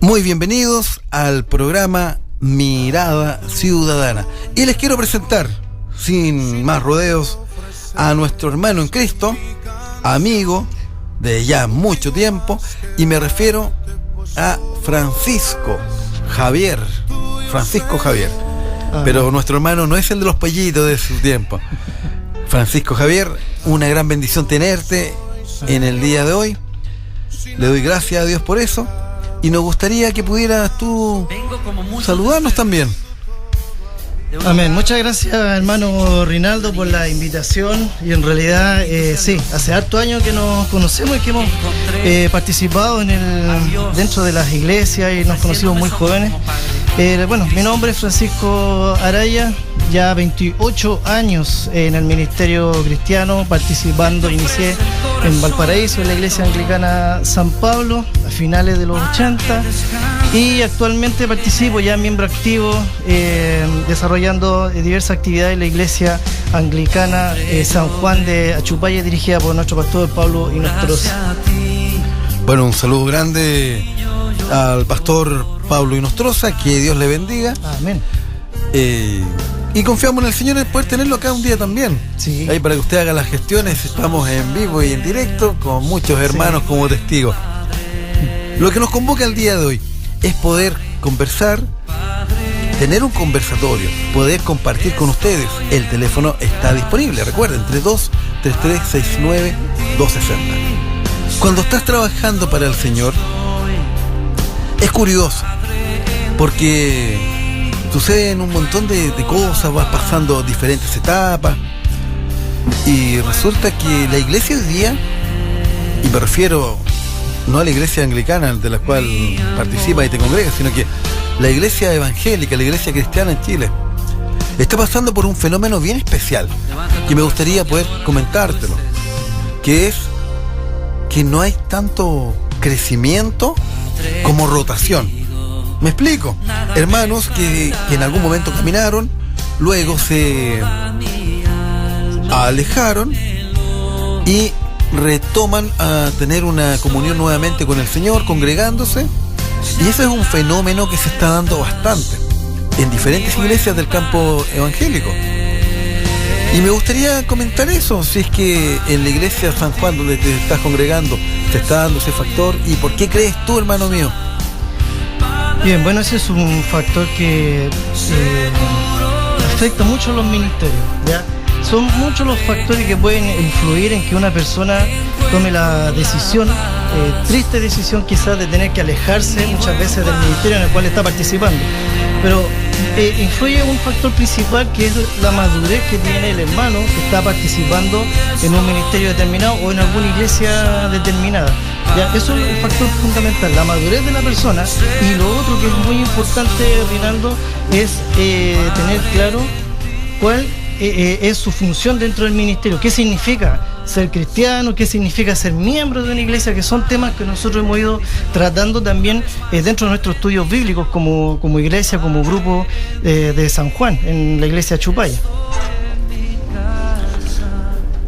Muy bienvenidos al programa Mirada Ciudadana. Y les quiero presentar, sin más rodeos, a nuestro hermano en Cristo, amigo de ya mucho tiempo, y me refiero a Francisco Javier. Pero nuestro hermano no es el de los pollitos de su tiempo. Francisco Javier, una gran bendición tenerte en el día de hoy. Le doy gracias a Dios por eso. Y nos gustaría que pudieras tú saludarnos también. Amén. Muchas gracias, hermano Rinaldo, por la invitación. Y en realidad, sí, hace harto años que nos conocemos y que hemos participado dentro de las iglesias y nos conocimos muy jóvenes. Bueno, mi nombre es Francisco Araya, ya 28 años en el ministerio cristiano, participando, inicié en Valparaíso, en la iglesia anglicana San Pablo, a finales de los 80, y actualmente participo ya miembro activo, desarrollando diversas actividades en la iglesia anglicana San Juan de Achupaya, dirigida por nuestro pastor Pablo Inostroza. Bueno, un saludo grande al pastor Pablo Inostroza, que Dios le bendiga. Amén. Y confiamos en el Señor en poder tenerlo acá un día también. Sí. Ahí para que usted haga las gestiones, estamos en vivo y en directo con muchos hermanos como testigos. Lo que nos convoca el día de hoy es poder conversar, tener un conversatorio, poder compartir con ustedes. El teléfono está disponible, recuerden, 32-3369-260. Cuando estás trabajando para el Señor, es curioso, porque suceden un montón de cosas, vas pasando diferentes etapas, y resulta que la iglesia hoy día, y me refiero no a la iglesia anglicana de la cual participas y te congregas, sino que la iglesia evangélica, la iglesia cristiana en Chile, está pasando por un fenómeno bien especial, que me gustaría poder comentártelo, que es que no hay tanto crecimiento como rotación. ¿Me explico? Hermanos que en algún momento caminaron, luego se alejaron y retoman a tener una comunión nuevamente con el Señor, congregándose, y ese es un fenómeno que se está dando bastante en diferentes iglesias del campo evangélico. Y me gustaría comentar eso, si es que en la iglesia San Juan, donde te estás congregando, te está dando ese factor, y por qué crees tú, hermano mío. Bien, bueno, ese es un factor que afecta mucho a los ministerios, ¿ya? Son muchos los factores que pueden influir en que una persona tome la decisión, triste decisión quizás, de tener que alejarse muchas veces del ministerio en el cual está participando. Pero influye un factor principal, que es la madurez que tiene el hermano que está participando en un ministerio determinado o en alguna iglesia determinada. ¿Ya? Eso es un factor fundamental, la madurez de la persona. Y lo otro que es muy importante, Rinaldo, es tener claro cuál es su función dentro del ministerio. ¿Qué significa ser cristiano? ¿Qué significa ser miembro de una iglesia? Que son temas que nosotros hemos ido tratando también dentro de nuestros estudios bíblicos como iglesia, como grupo de San Juan, en la iglesia Achupaya.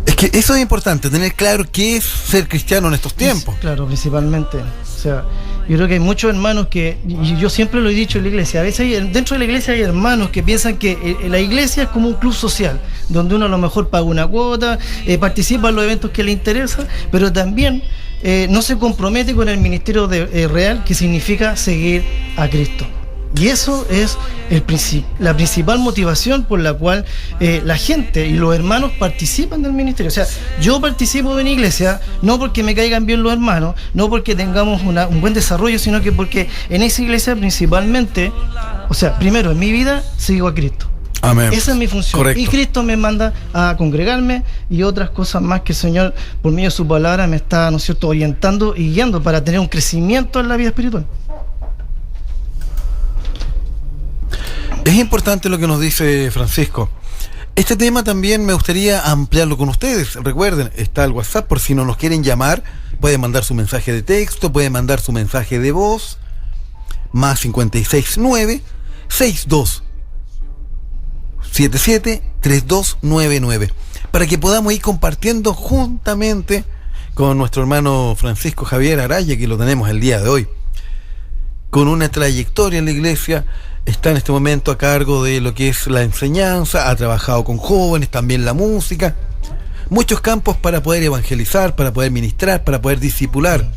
Es que eso es importante, tener claro qué es ser cristiano en estos tiempos. Claro, principalmente. O sea, yo creo que hay muchos hermanos que, y yo siempre lo he dicho en la iglesia, a veces dentro de la iglesia hay hermanos que piensan que la iglesia es como un club social, donde uno a lo mejor paga una cuota, participa en los eventos que le interesan, pero también no se compromete con el ministerio real, que significa seguir a Cristo. Y eso es la principal motivación por la cual la gente y los hermanos participan del ministerio. O sea, yo participo de una iglesia no porque me caigan bien los hermanos, no porque tengamos un buen desarrollo, sino que porque en esa iglesia principalmente, o sea, primero en mi vida sigo a Cristo. Amén. Esa es mi función. Correcto. Y Cristo me manda a congregarme y otras cosas más que el Señor, por medio de su palabra, me está, ¿no es cierto?, orientando y guiando para tener un crecimiento en la vida espiritual. Es importante lo que nos dice Francisco. Este tema también me gustaría ampliarlo con ustedes. Recuerden, está el WhatsApp, por si no nos quieren llamar, pueden mandar su mensaje de texto, pueden mandar su mensaje de voz, más 569-6277-3299, para que podamos ir compartiendo juntamente con nuestro hermano Francisco Javier Araya, que lo tenemos el día de hoy. con una trayectoria en la iglesia, está en este momento a cargo de lo que es la enseñanza, ha trabajado con jóvenes, también la música, muchos campos para poder evangelizar, para poder ministrar, para poder discipular,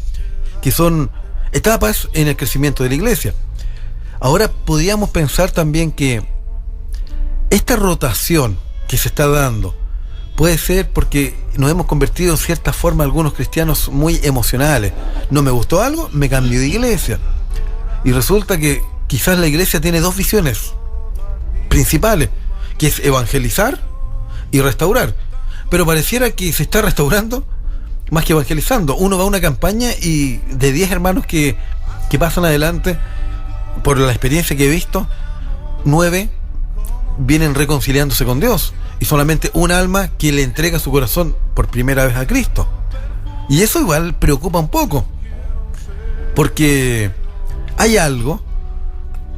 que son etapas en el crecimiento de la iglesia. Ahora podríamos pensar también que esta rotación que se está dando puede ser porque nos hemos convertido en cierta forma algunos cristianos muy emocionales. No me gustó algo, me cambio de iglesia. Y resulta que quizás la iglesia tiene dos visiones principales, que es evangelizar y restaurar. Pero pareciera que se está restaurando más que evangelizando. Uno va a una campaña y de 10 hermanos que pasan adelante, por la experiencia que he visto, 9 vienen reconciliándose con Dios. Y solamente un alma que le entrega su corazón por primera vez a Cristo. Y eso igual preocupa un poco, porque hay algo,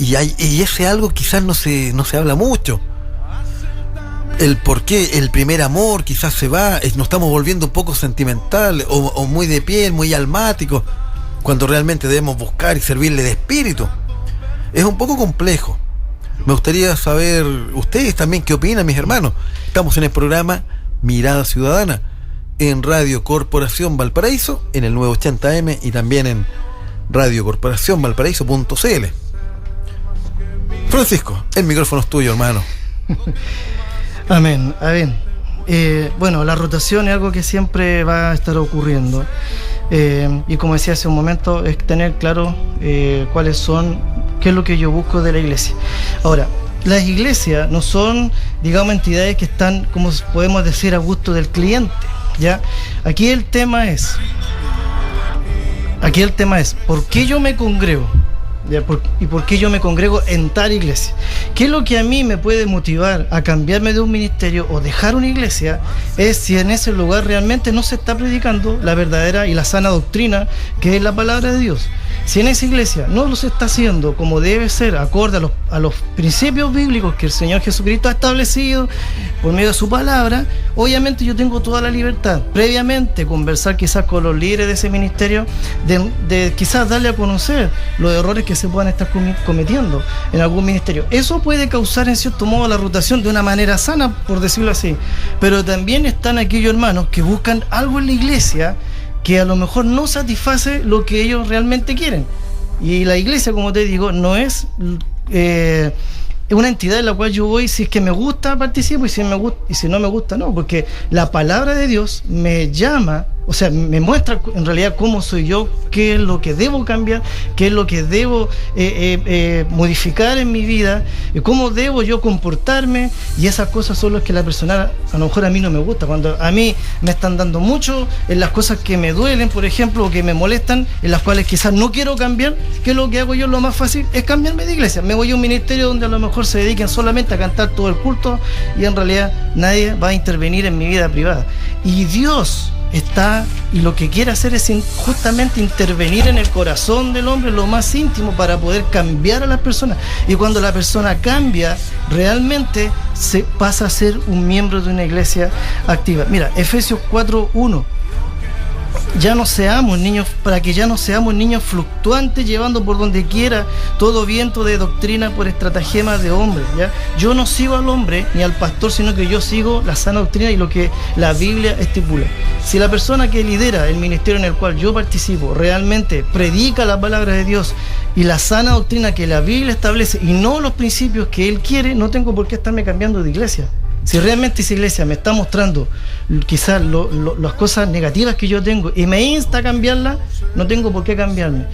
y ese algo quizás no se habla mucho. El por qué el primer amor quizás se va, nos estamos volviendo un poco sentimentales o muy de piel, muy almáticos, cuando realmente debemos buscar y servirle de espíritu. Es un poco complejo. Me gustaría saber ustedes también qué opinan, mis hermanos. Estamos en el programa Mirada Ciudadana en Radio Corporación Valparaíso, en el 980M y también en radiocorporacionvalparaíso.cl. Francisco, el micrófono es tuyo, hermano. Amén, amén. Bueno, la rotación es algo que siempre va a estar ocurriendo. Y como decía hace un momento, es tener claro cuáles son, qué es lo que yo busco de la iglesia. Ahora, las iglesias no son, digamos, entidades que están, como podemos decir, a gusto del cliente, ¿ya? Aquí el tema es, ¿por qué yo me congrego? ¿Y por qué yo me congrego en tal iglesia? ¿Qué es lo que a mí me puede motivar a cambiarme de un ministerio o dejar una iglesia? Es si en ese lugar realmente no se está predicando la verdadera y la sana doctrina, que es la palabra de Dios. Si en esa iglesia no lo se está haciendo como debe ser, acorde a los principios bíblicos que el Señor Jesucristo ha establecido por medio de su palabra, obviamente yo tengo toda la libertad, previamente conversar quizás con los líderes de ese ministerio, de quizás darle a conocer los errores que se puedan estar cometiendo en algún ministerio. Eso puede causar en cierto modo la rotación de una manera sana, por decirlo así. Pero también están aquellos hermanos que buscan algo en la iglesia que a lo mejor no satisface lo que ellos realmente quieren. Y la iglesia, como te digo, no es una entidad en la cual yo voy, si es que me gusta participo, y si no me gusta no, porque la palabra de Dios me llama, o sea, me muestra en realidad cómo soy yo, qué es lo que debo cambiar, qué es lo que debo modificar en mi vida, cómo debo yo comportarme, y esas cosas son las que la persona, a lo mejor a mí no me gusta. Cuando a mí me están dando mucho en las cosas que me duelen, por ejemplo, o que me molestan, en las cuales quizás no quiero cambiar, ¿qué es lo que hago yo? Lo más fácil es cambiarme de iglesia. Me voy a un ministerio donde a lo mejor se dediquen solamente a cantar todo el culto, y en realidad nadie va a intervenir en mi vida privada. Y Dios está, y lo que quiere hacer es justamente intervenir en el corazón del hombre, lo más íntimo, para poder cambiar a las personas. Y cuando la persona cambia, realmente se pasa a ser un miembro de una iglesia activa. Mira, Efesios 4:1. Ya no seamos niños, para que ya no seamos niños fluctuantes, llevando por donde quiera todo viento de doctrina por estratagemas de hombres, ¿ya? Yo no sigo al hombre ni al pastor, sino que yo sigo la sana doctrina y lo que la Biblia estipula. Si la persona que lidera el ministerio en el cual yo participo realmente predica la palabra de Dios y la sana doctrina que la Biblia establece, y no los principios que él quiere, no tengo por qué estarme cambiando de iglesia. Si realmente esa iglesia me está mostrando quizás las cosas negativas que yo tengo y me insta a cambiarla, no tengo por qué cambiarme.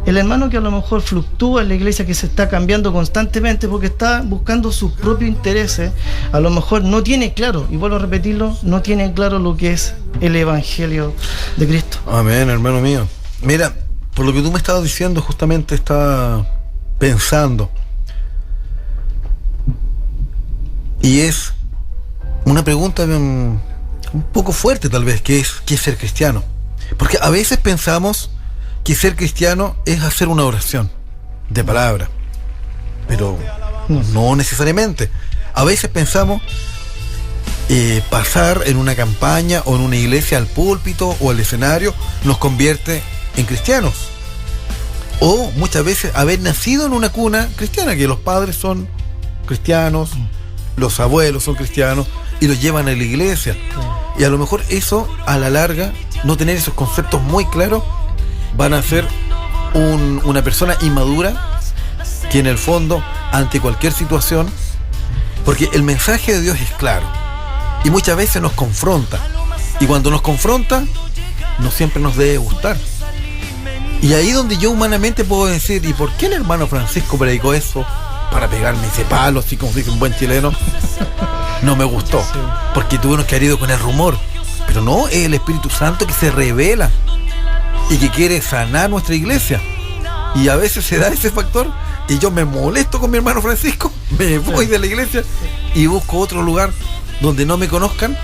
El hermano que a lo mejor fluctúa en la iglesia, que se está cambiando constantemente porque está buscando sus propios intereses, a lo mejor no tiene claro, y vuelvo a repetirlo, no tiene claro lo que es el Evangelio de Cristo. Amén, hermano mío. Mira, por lo que tú me estabas diciendo, justamente estaba pensando, y es una pregunta un poco fuerte tal vez, que es ¿qué es ser cristiano? Porque a veces pensamos que ser cristiano es hacer una oración de palabra, pero no necesariamente. A veces pensamos pasar en una campaña o en una iglesia al púlpito o al escenario nos convierte en cristianos. O muchas veces haber nacido en una cuna cristiana, que los padres son cristianos, los abuelos son cristianos y los llevan a la iglesia. Y a lo mejor eso, a la larga, no tener esos conceptos muy claros, van a hacer una persona inmadura que en el fondo, ante cualquier situación, porque el mensaje de Dios es claro y muchas veces nos confronta, y cuando nos confronta no siempre nos debe gustar. Y ahí donde yo humanamente puedo decir, ¿y por qué el hermano Francisco predicó eso para pegarme ese palo, así como dice un buen chileno? No me gustó, porque tuvimos que haber ido con el rumor. Pero no, es el Espíritu Santo que se revela y que quiere sanar nuestra iglesia. Y a veces se da ese factor y yo me molesto con mi hermano Francisco, me voy de la iglesia y busco otro lugar donde no me conozcan.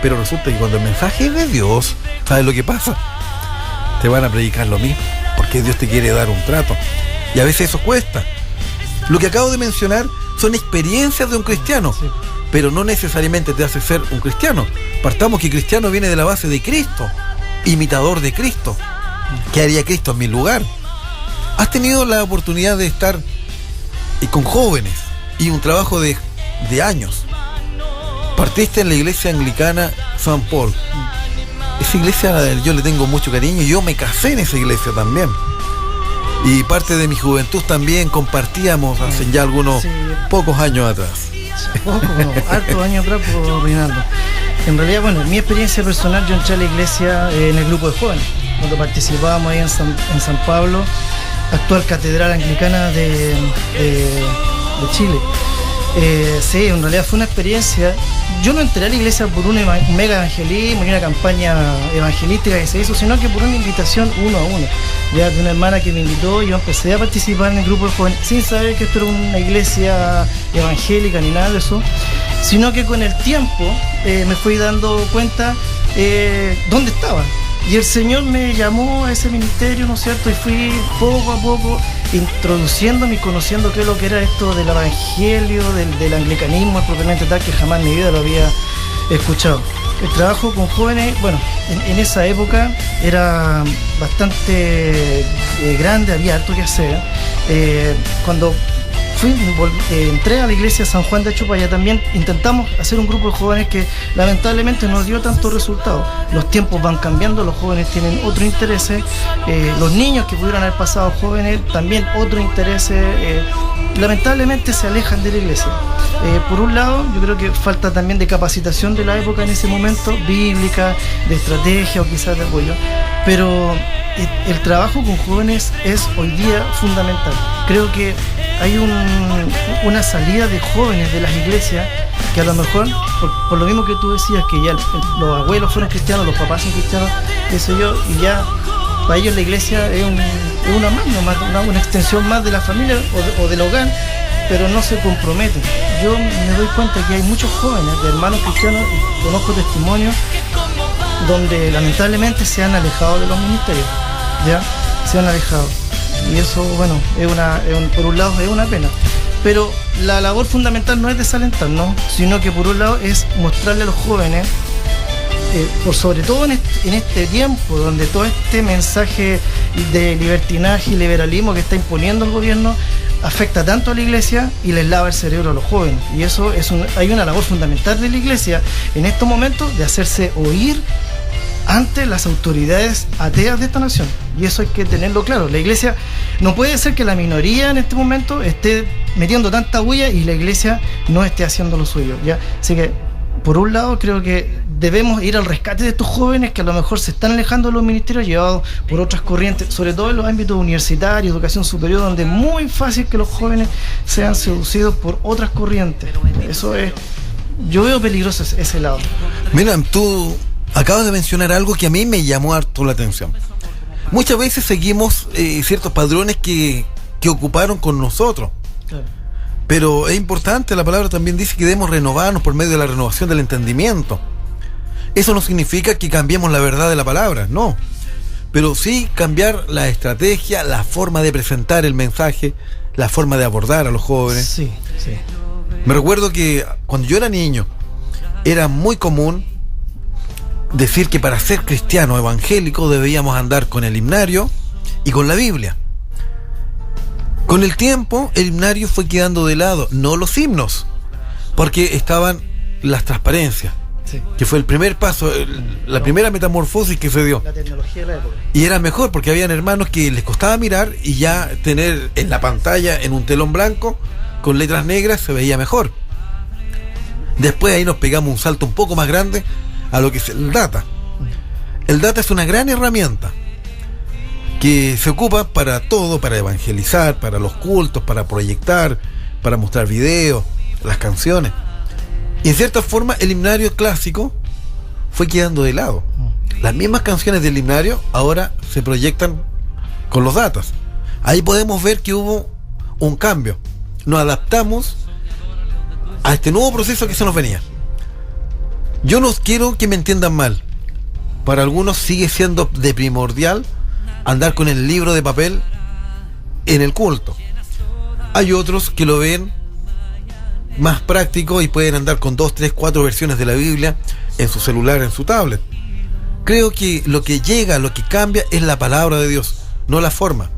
Pero resulta que cuando el mensaje es de Dios, ¿sabes lo que pasa? Te van a predicar lo mismo, porque Dios te quiere dar un trato. Y a veces eso cuesta. Lo que acabo de mencionar son experiencias de un cristiano, pero no necesariamente te hace ser un cristiano. Partamos que cristiano viene de la base de Cristo, imitador de Cristo. ¿Qué haría Cristo en mi lugar? Has tenido la oportunidad de estar con jóvenes y un trabajo de años. Partiste en la iglesia anglicana San Paul. Esa iglesia yo le tengo mucho cariño y yo me casé en esa iglesia también. Y parte de mi juventud también compartíamos hace ya algunos pocos años atrás. Hartos años atrás, por Reinaldo. En realidad, bueno, en mi experiencia personal, yo entré a la iglesia en el grupo de jóvenes, cuando participábamos ahí en San Pablo, actual catedral anglicana de Chile. Sí, en realidad fue una experiencia. Yo no entré a la iglesia por un mega evangelismo ni una campaña evangelística que se hizo, sino que por una invitación uno a uno, ya de una hermana que me invitó, y yo empecé a participar en el grupo de jóvenes sin saber que esto era una iglesia evangélica ni nada de eso, sino que con el tiempo me fui dando cuenta dónde estaba. Y el Señor me llamó a ese ministerio, ¿no es cierto? Y fui poco a poco introduciéndome y conociendo qué es lo que era esto del evangelio, del anglicanismo, propiamente tal, que jamás en mi vida lo había escuchado. El trabajo con jóvenes, bueno, en esa época era bastante grande, había harto que hacer. Cuando entré a la iglesia San Juan de Chupaya, también intentamos hacer un grupo de jóvenes que lamentablemente no dio tantos resultados. Los tiempos van cambiando, los jóvenes tienen otro interés, los niños que pudieron haber pasado jóvenes también otro interés, lamentablemente se alejan de la iglesia. Por un lado, yo creo que falta también de capacitación de la época en ese momento, bíblica, de estrategia o quizás de apoyo, pero el trabajo con jóvenes es hoy día fundamental. Creo que hay una salida de jóvenes de las iglesias que a lo mejor, por lo mismo que tú decías, que ya los abuelos fueron cristianos, los papás son cristianos, eso yo, y ya para ellos la iglesia es una extensión más de la familia o del hogar, pero no se comprometen. Yo me doy cuenta que hay muchos jóvenes, de hermanos cristianos, y conozco testimonios donde lamentablemente se han alejado de los ministerios, ya se han alejado, y eso, bueno, por un lado es una pena, pero la labor fundamental no es desalentar, ¿no? Sino que por un lado es mostrarle a los jóvenes, por sobre todo en este tiempo donde todo este mensaje de libertinaje y liberalismo que está imponiendo el gobierno afecta tanto a la iglesia y les lava el cerebro a los jóvenes, y eso hay una labor fundamental de la iglesia en estos momentos de hacerse oír ante las autoridades ateas de esta nación, y eso hay que tenerlo claro. La iglesia no puede ser que la minoría en este momento esté metiendo tanta bulla y la iglesia no esté haciendo lo suyo, ¿ya? Así que por un lado creo que debemos ir al rescate de estos jóvenes que a lo mejor se están alejando de los ministerios, llevados por otras corrientes, sobre todo en los ámbitos universitarios, educación superior, donde es muy fácil que los jóvenes sean seducidos por otras corrientes. Eso es, yo veo peligroso ese lado. Mira, tú acabas de mencionar algo que a mí me llamó harto la atención. Muchas veces seguimos ciertos padrones que ocuparon con nosotros. Claro. Pero es importante, la palabra también dice que debemos renovarnos por medio de la renovación del entendimiento. Eso no significa que cambiemos la verdad de la palabra, no. Pero sí cambiar la estrategia, la forma de presentar el mensaje, la forma de abordar a los jóvenes. Sí. Me recuerdo que cuando yo era niño, era muy común decir que para ser cristiano evangélico debíamos andar con el himnario y con la Biblia. Con el tiempo, el himnario fue quedando de lado, no los himnos, porque estaban las transparencias, sí, que fue el primer paso, la primera metamorfosis que se dio. La tecnología de la época. Y era mejor, porque habían hermanos que les costaba mirar y ya tener en la pantalla, en un telón blanco, con letras negras, se veía mejor. Después ahí nos pegamos un salto un poco más grande a lo que es el data. El data es una gran herramienta que se ocupa para todo, para evangelizar, para los cultos, para proyectar, para mostrar videos, las canciones. Y en cierta forma el himnario clásico fue quedando de lado. Las mismas canciones del himnario ahora se proyectan con los datas. Ahí podemos ver que hubo un cambio. Nos adaptamos a este nuevo proceso que se nos venía. Yo no quiero que me entiendan mal. Para algunos sigue siendo de primordial andar con el libro de papel en el culto. Hay otros que lo ven más práctico y pueden andar con 2, 3, 4 versiones de la Biblia en su celular, en su tablet. Creo que lo que llega, lo que cambia es la palabra de Dios, no la forma.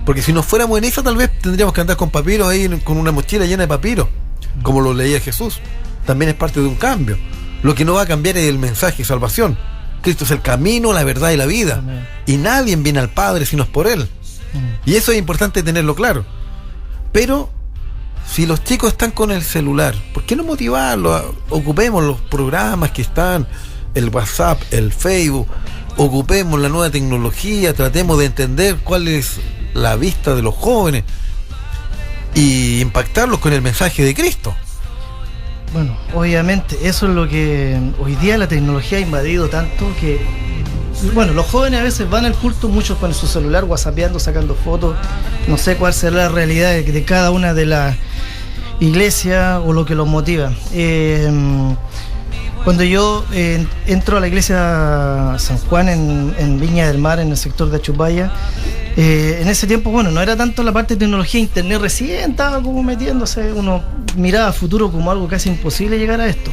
Porque si nos fuéramos en esa, tal vez tendríamos que andar con papiros ahí, con una mochila llena de papiros, como lo leía Jesús. También es parte de un cambio. Lo que no va a cambiar es el mensaje de salvación. Cristo es el camino, la verdad y la vida. Amén. Y nadie viene al Padre si no es por Él. Y eso es importante tenerlo claro. Pero si los chicos están con el celular, ¿por qué no motivarlos? Ocupemos los programas que están, el WhatsApp, el Facebook, ocupemos la nueva tecnología, tratemos de entender cuál es la vista de los jóvenes y impactarlos con el mensaje de Cristo. Bueno, obviamente eso es lo que hoy día la tecnología ha invadido tanto que, bueno, los jóvenes a veces van al culto, muchos con su celular, whatsappeando, sacando fotos. No sé cuál será la realidad de cada una de las iglesias o lo que los motiva. Cuando yo entro a la iglesia San Juan en Viña del Mar, en el sector de Achupaya, en ese tiempo, bueno, no era tanto la parte de tecnología, internet recién estaba como metiéndose, uno miraba a futuro como algo casi imposible llegar a esto,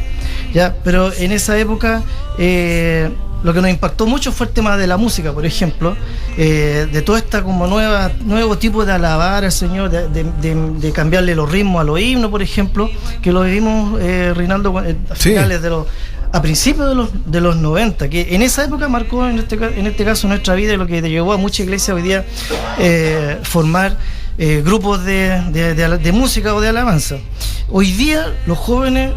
¿ya? Pero en esa época lo que nos impactó mucho fue el tema de la música, por ejemplo, de toda esta como nuevo tipo de alabar al Señor, de cambiarle los ritmos a los himnos, por ejemplo, que lo vivimos, Reinaldo, a finales a principios de los 90, que en esa época marcó en este caso nuestra vida, y lo que llevó a mucha iglesia hoy día formar grupos de música o de alabanza. Hoy día los jóvenes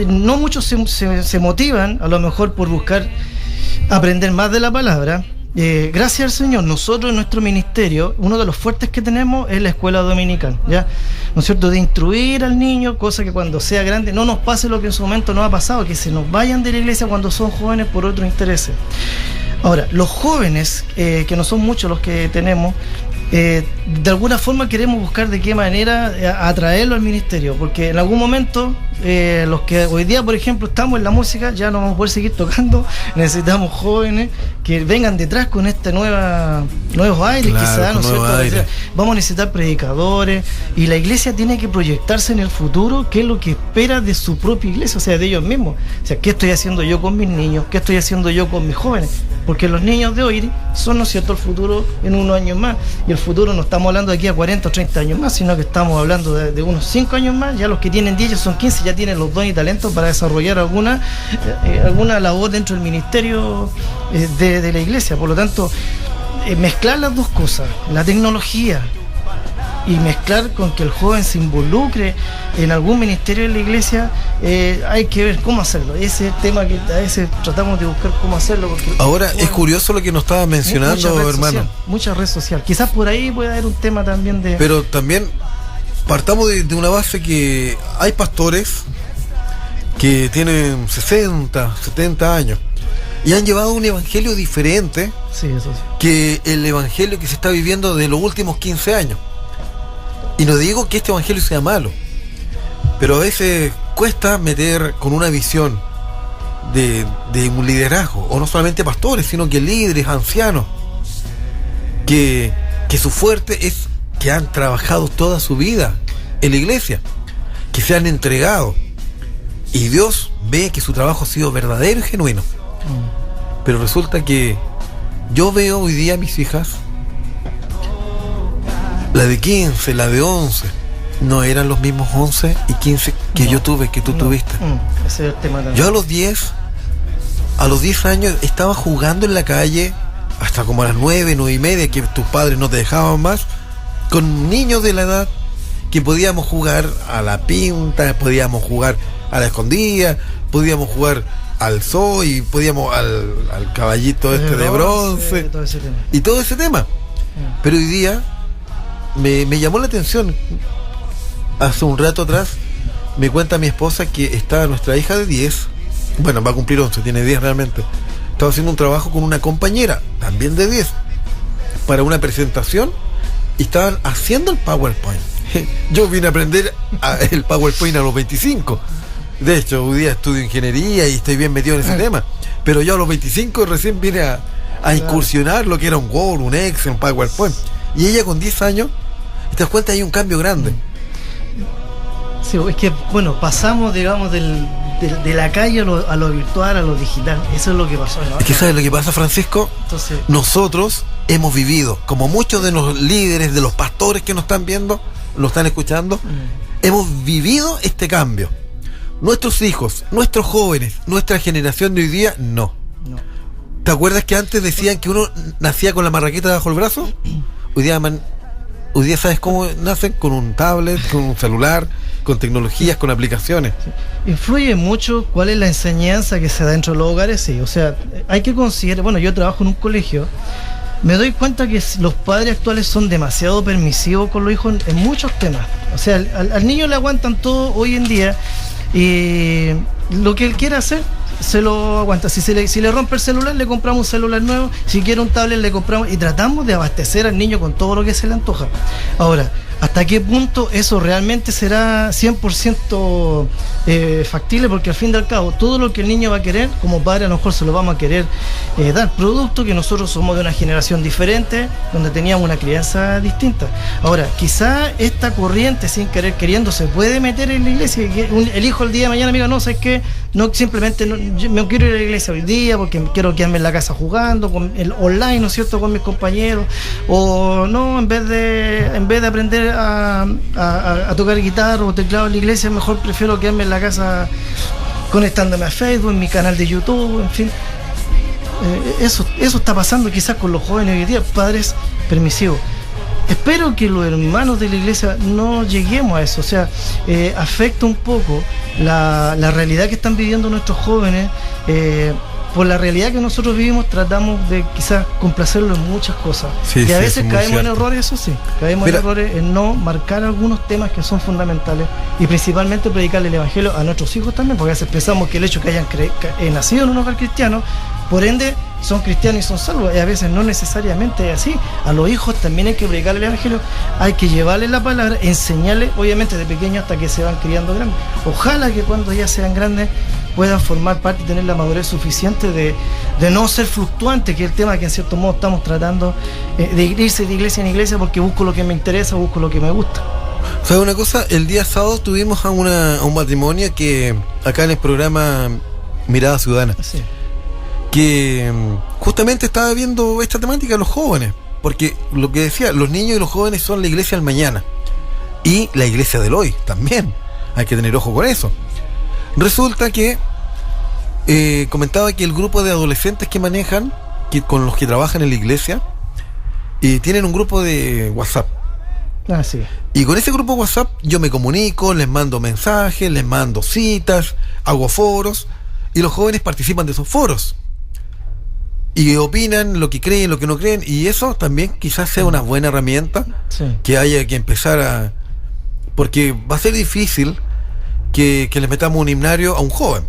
no muchos se motivan, a lo mejor por buscar aprender más de la palabra. Gracias al Señor, nosotros en nuestro ministerio, uno de los fuertes que tenemos es la escuela dominical, ¿ya? ¿No es cierto? De instruir al niño, cosa que cuando sea grande no nos pase lo que en su momento nos ha pasado, que se nos vayan de la iglesia cuando son jóvenes por otros intereses. Ahora, los jóvenes, que no son muchos los que tenemos, de alguna forma queremos buscar de qué manera atraerlo al ministerio, porque en algún momento los que hoy día, por ejemplo, estamos en la música, ya no vamos a poder seguir tocando. Necesitamos jóvenes que vengan detrás con nuevos aires, claro, que se dan, ¿no es cierto? Vamos a necesitar predicadores, y la iglesia tiene que proyectarse en el futuro, qué es lo que espera de su propia iglesia, o sea, de ellos mismos. O sea, ¿qué estoy haciendo yo con mis niños? ¿Qué estoy haciendo yo con mis jóvenes? Porque los niños de hoy son, ¿no es cierto?, el futuro en unos años más, y el futuro no estamos hablando de aquí a 40 o 30 años más, sino que estamos hablando de unos 5 años más. Ya los que tienen 10 ya son 15, ya tienen los dones y talentos para desarrollar alguna labor dentro del ministerio de la iglesia. Por lo tanto, mezclar las dos cosas, la tecnología, y mezclar con que el joven se involucre en algún ministerio de la iglesia, hay que ver cómo hacerlo. Ese es el tema que a veces tratamos de buscar cómo hacerlo. Porque ahora, es curioso lo que nos estaba mencionando, hermano. Mucha red social. Quizás por ahí puede haber un tema también de... Pero también partamos de una base que hay pastores que tienen 60, 70 años y han llevado un evangelio diferente, sí, eso sí, que el evangelio que se está viviendo de los últimos 15 años. Y no digo que este evangelio sea malo, pero a veces cuesta meter con una visión de un liderazgo, o no solamente pastores, sino que líderes, ancianos, que su fuerte es que han trabajado toda su vida en la iglesia, que se han entregado, y Dios ve que su trabajo ha sido verdadero y genuino. Pero resulta que yo veo hoy día a mis hijas, La de 15, la de 11, no eran los mismos 11 y 15 que yo tuve, que tú tuviste. Ese es el tema también. Yo a los 10 años estaba jugando en la calle hasta como a las 9 y media, que tus padres no te dejaban más, con niños de la edad, que podíamos jugar a la pinta, podíamos jugar a la escondida, podíamos jugar al zoo y podíamos al caballito este de bronce, y todo ese tema. Pero hoy día me llamó la atención. Hace un rato atrás me cuenta mi esposa que está nuestra hija de 10, bueno, va a cumplir 11, tiene 10 realmente. Estaba haciendo un trabajo con una compañera, también de 10, para una presentación, y estaban haciendo el PowerPoint. Yo vine a aprender el PowerPoint a los 25. De hecho, hoy día estudio ingeniería y estoy bien metido en ese tema. Pero yo a los 25 recién vine a incursionar lo que era un Word, un Excel, un PowerPoint. Y ella con 10 años, te das cuenta, hay un cambio grande. Sí, es que, bueno, pasamos, digamos, de la calle a lo virtual, a lo digital. Eso es lo que pasó, ¿no? Es que, ¿sabes lo que pasa, Francisco? Entonces, nosotros hemos vivido, como muchos de los líderes, de los pastores que nos están viendo, lo están escuchando, hemos vivido este cambio. Nuestros hijos, nuestros jóvenes, nuestra generación de hoy día, no. ¿Te acuerdas que antes decían que uno nacía con la marraqueta bajo el brazo? Hoy día ¿sabes cómo nacen? Con un tablet, con un celular, con tecnologías, con aplicaciones. Influye mucho cuál es la enseñanza que se da dentro de los hogares, sí. O sea, hay que considerar, bueno, yo trabajo en un colegio, me doy cuenta que los padres actuales son demasiado permisivos con los hijos en muchos temas. O sea, al niño le aguantan todo hoy en día, y lo que él quiera hacer se lo aguanta. Si le rompe el celular, le compramos un celular nuevo. Si quiere un tablet, le compramos, y tratamos de abastecer al niño con todo lo que se le antoja. Ahora, ¿hasta qué punto eso realmente será 100% factible? Porque al fin y al cabo, todo lo que el niño va a querer, como padre a lo mejor se lo vamos a querer dar. Producto que nosotros somos de una generación diferente, donde teníamos una crianza distinta. Ahora, quizá esta corriente, sin querer queriendo, se puede meter en la iglesia. El hijo el día de mañana, amiga, no, ¿sabes qué? No, simplemente yo me quiero ir a la iglesia hoy día porque quiero quedarme en la casa jugando, con el online, ¿no es cierto?, con mis compañeros. O no, en vez de aprender a tocar guitarra o teclado en la iglesia, mejor prefiero quedarme en la casa conectándome a Facebook, en mi canal de YouTube, en fin. Eso está pasando quizás con los jóvenes hoy día, padres permisivos. Espero que los hermanos de la iglesia no lleguemos a eso. O sea, afecta un poco la realidad que están viviendo nuestros jóvenes. Por la realidad que nosotros vivimos, tratamos de quizás complacerlo en muchas cosas. Y a veces caemos en errores, eso sí. Caemos en errores en no marcar algunos temas que son fundamentales, y principalmente predicarle el evangelio a nuestros hijos también, porque a veces pensamos que el hecho que hayan nacido en un hogar cristiano, por ende son cristianos y son salvos, y a veces no necesariamente es así. A los hijos también hay que predicarle el evangelio, hay que llevarles la palabra, enseñarles, obviamente de pequeños hasta que se van criando grandes. Ojalá que cuando ya sean grandes puedan formar parte y tener la madurez suficiente de no ser fluctuante, que es el tema que en cierto modo estamos tratando, de irse de iglesia en iglesia porque busco lo que me interesa, busco lo que me gusta. ¿Sabes una cosa? El día sábado tuvimos a un matrimonio que acá en el programa Mirada Ciudadana, Sí. que justamente estaba viendo esta temática de los jóvenes, porque lo que decía, los niños y los jóvenes son la iglesia del mañana y la iglesia del hoy también, hay que tener ojo con eso. Resulta que comentaba que el grupo de adolescentes que manejan, con los que trabajan en la iglesia, tienen un grupo de WhatsApp. Sí. Y con ese grupo WhatsApp yo me comunico, les mando mensajes, les mando citas, hago foros, y los jóvenes participan de esos foros y opinan lo que creen, lo que no creen, y eso también quizás sea una buena herramienta. Sí. Que haya que empezar porque va a ser difícil que les metamos un himnario a un joven,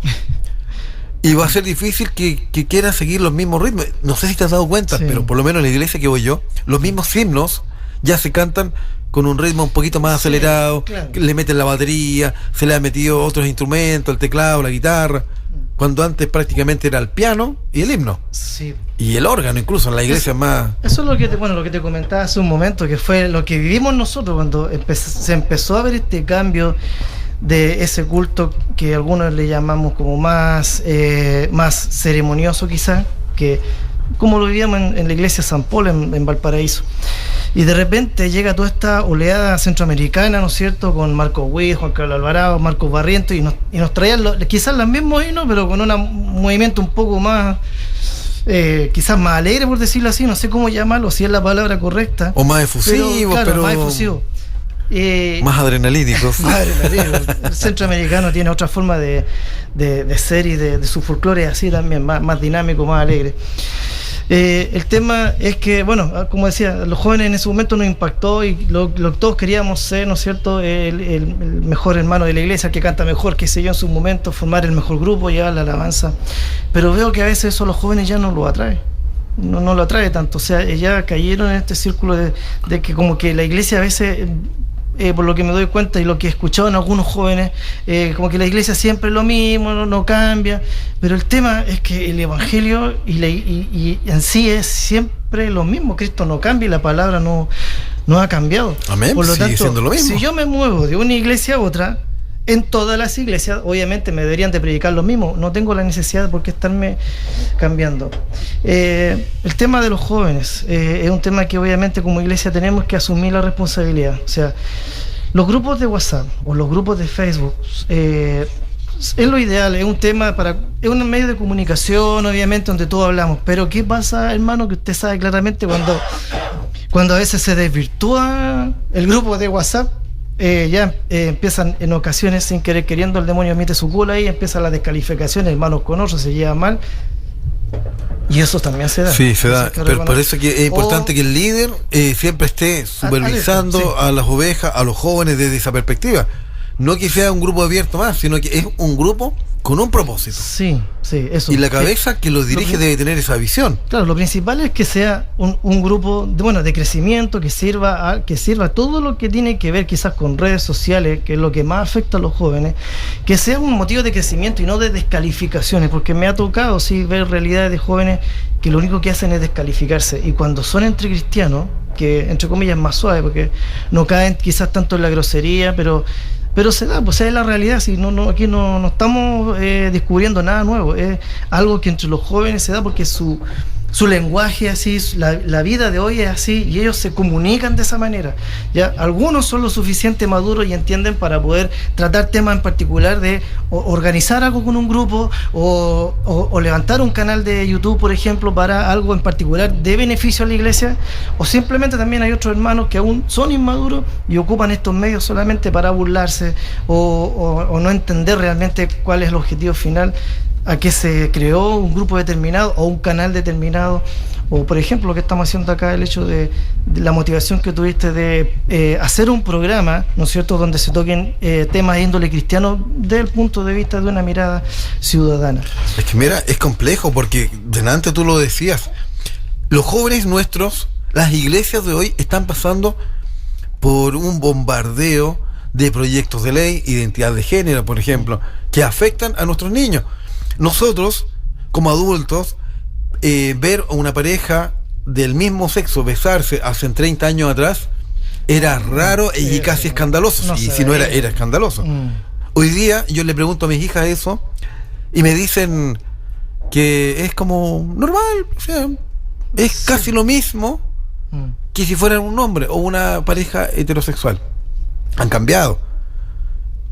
y va a ser difícil que quieran seguir los mismos ritmos. No sé si te has dado cuenta, Sí. pero por lo menos en la iglesia que voy yo, los mismos himnos ya se cantan con un ritmo un poquito más acelerado, claro. Le meten la batería, se le han metido otros instrumentos, el teclado, la guitarra, cuando antes prácticamente era el piano y el himno, Sí. y el órgano incluso en la iglesia más... Eso es lo que te comentaba hace un momento, que fue lo que vivimos nosotros cuando se empezó a ver este cambio de ese culto que algunos le llamamos como más ceremonioso quizás, que como lo vivíamos en la iglesia San Paul en Valparaíso. Y de repente llega toda esta oleada centroamericana, ¿no es cierto?, con Marcos Witt, Juan Carlos Alvarado, Marcos Barrientos, y nos traían quizás los mismos hinos, pero con un movimiento un poco más, quizás más alegre, por decirlo así, no sé cómo llamarlo, si es la palabra correcta. O más efusivo, pero más efusivo. Más adrenalínicos. El centroamericano tiene otra forma de ser y de su folclore así también, más dinámico, más alegre. El tema es que, bueno, como decía, los jóvenes en ese momento nos impactó y lo que todos queríamos ser, ¿no es cierto?, el mejor hermano de la iglesia, el que canta mejor, qué sé yo, en su momento, formar el mejor grupo, llevar la alabanza. Pero veo que a veces eso a los jóvenes ya no lo atrae. No lo atrae tanto. O sea, ya cayeron en este círculo de que como que la iglesia a veces... por lo que me doy cuenta y lo que he escuchado en algunos jóvenes, como que la iglesia siempre es lo mismo, no cambia, pero el tema es que el evangelio y en sí es siempre lo mismo. Cristo no cambia y la palabra no ha cambiado. Amén. Por lo sigue tanto, siendo lo mismo. si yo me muevo de una iglesia a otra, en todas las iglesias obviamente me deberían de predicar lo mismo, no tengo la necesidad de por qué estarme cambiando. El tema de los jóvenes es un tema que obviamente como iglesia tenemos que asumir la responsabilidad. O sea, los grupos de WhatsApp o los grupos de Facebook es lo ideal, es un tema es un medio de comunicación obviamente donde todos hablamos, pero ¿qué pasa, hermano? Que usted sabe claramente cuando a veces se desvirtúa el grupo de WhatsApp. Empiezan en ocasiones sin querer queriendo, el demonio mete su cola ahí, empiezan las descalificaciones, hermanos con otros, se llevan mal y eso también se da. Sí, se da, pero por eso que es importante que el líder siempre esté supervisando a las ovejas, a los jóvenes desde esa perspectiva, no que sea un grupo abierto más, sino que es un grupo con un propósito. Sí, eso. Y la cabeza que lo dirige debe tener esa visión. Claro, lo principal es que sea un grupo de crecimiento que sirva todo lo que tiene que ver quizás con redes sociales, que es lo que más afecta a los jóvenes, que sea un motivo de crecimiento y no de descalificaciones, porque me ha tocado ver realidades de jóvenes que lo único que hacen es descalificarse, y cuando son entre cristianos, que entre comillas es más suave, porque no caen quizás tanto en la grosería, pero se da, pues es la realidad. Si aquí no estamos descubriendo nada nuevo, es algo que entre los jóvenes se da porque su lenguaje es así, la vida de hoy es así y ellos se comunican de esa manera. Ya algunos son lo suficiente maduros y entienden para poder tratar temas en particular de organizar algo con un grupo o levantar un canal de YouTube, por ejemplo, para algo en particular de beneficio a la iglesia, o simplemente también hay otros hermanos que aún son inmaduros y ocupan estos medios solamente para burlarse o no entender realmente cuál es el objetivo final, a que se creó un grupo determinado o un canal determinado, o por ejemplo lo que estamos haciendo acá, el hecho de la motivación que tuviste de hacer un programa, ¿no es cierto?, donde se toquen temas de índole cristiano desde el punto de vista de una mirada ciudadana. Es que mira, es complejo porque delante tú lo decías, los jóvenes nuestros, las iglesias de hoy están pasando por un bombardeo de proyectos de ley, identidad de género, por ejemplo, que afectan a nuestros niños. Nosotros, como adultos, ver a una pareja del mismo sexo besarse hace 30 años atrás era raro y casi escandaloso. No, y si no era escandaloso. Hoy día yo le pregunto a mis hijas eso y me dicen que es como normal, o sea, es casi lo mismo que si fueran un hombre o una pareja heterosexual. Han cambiado.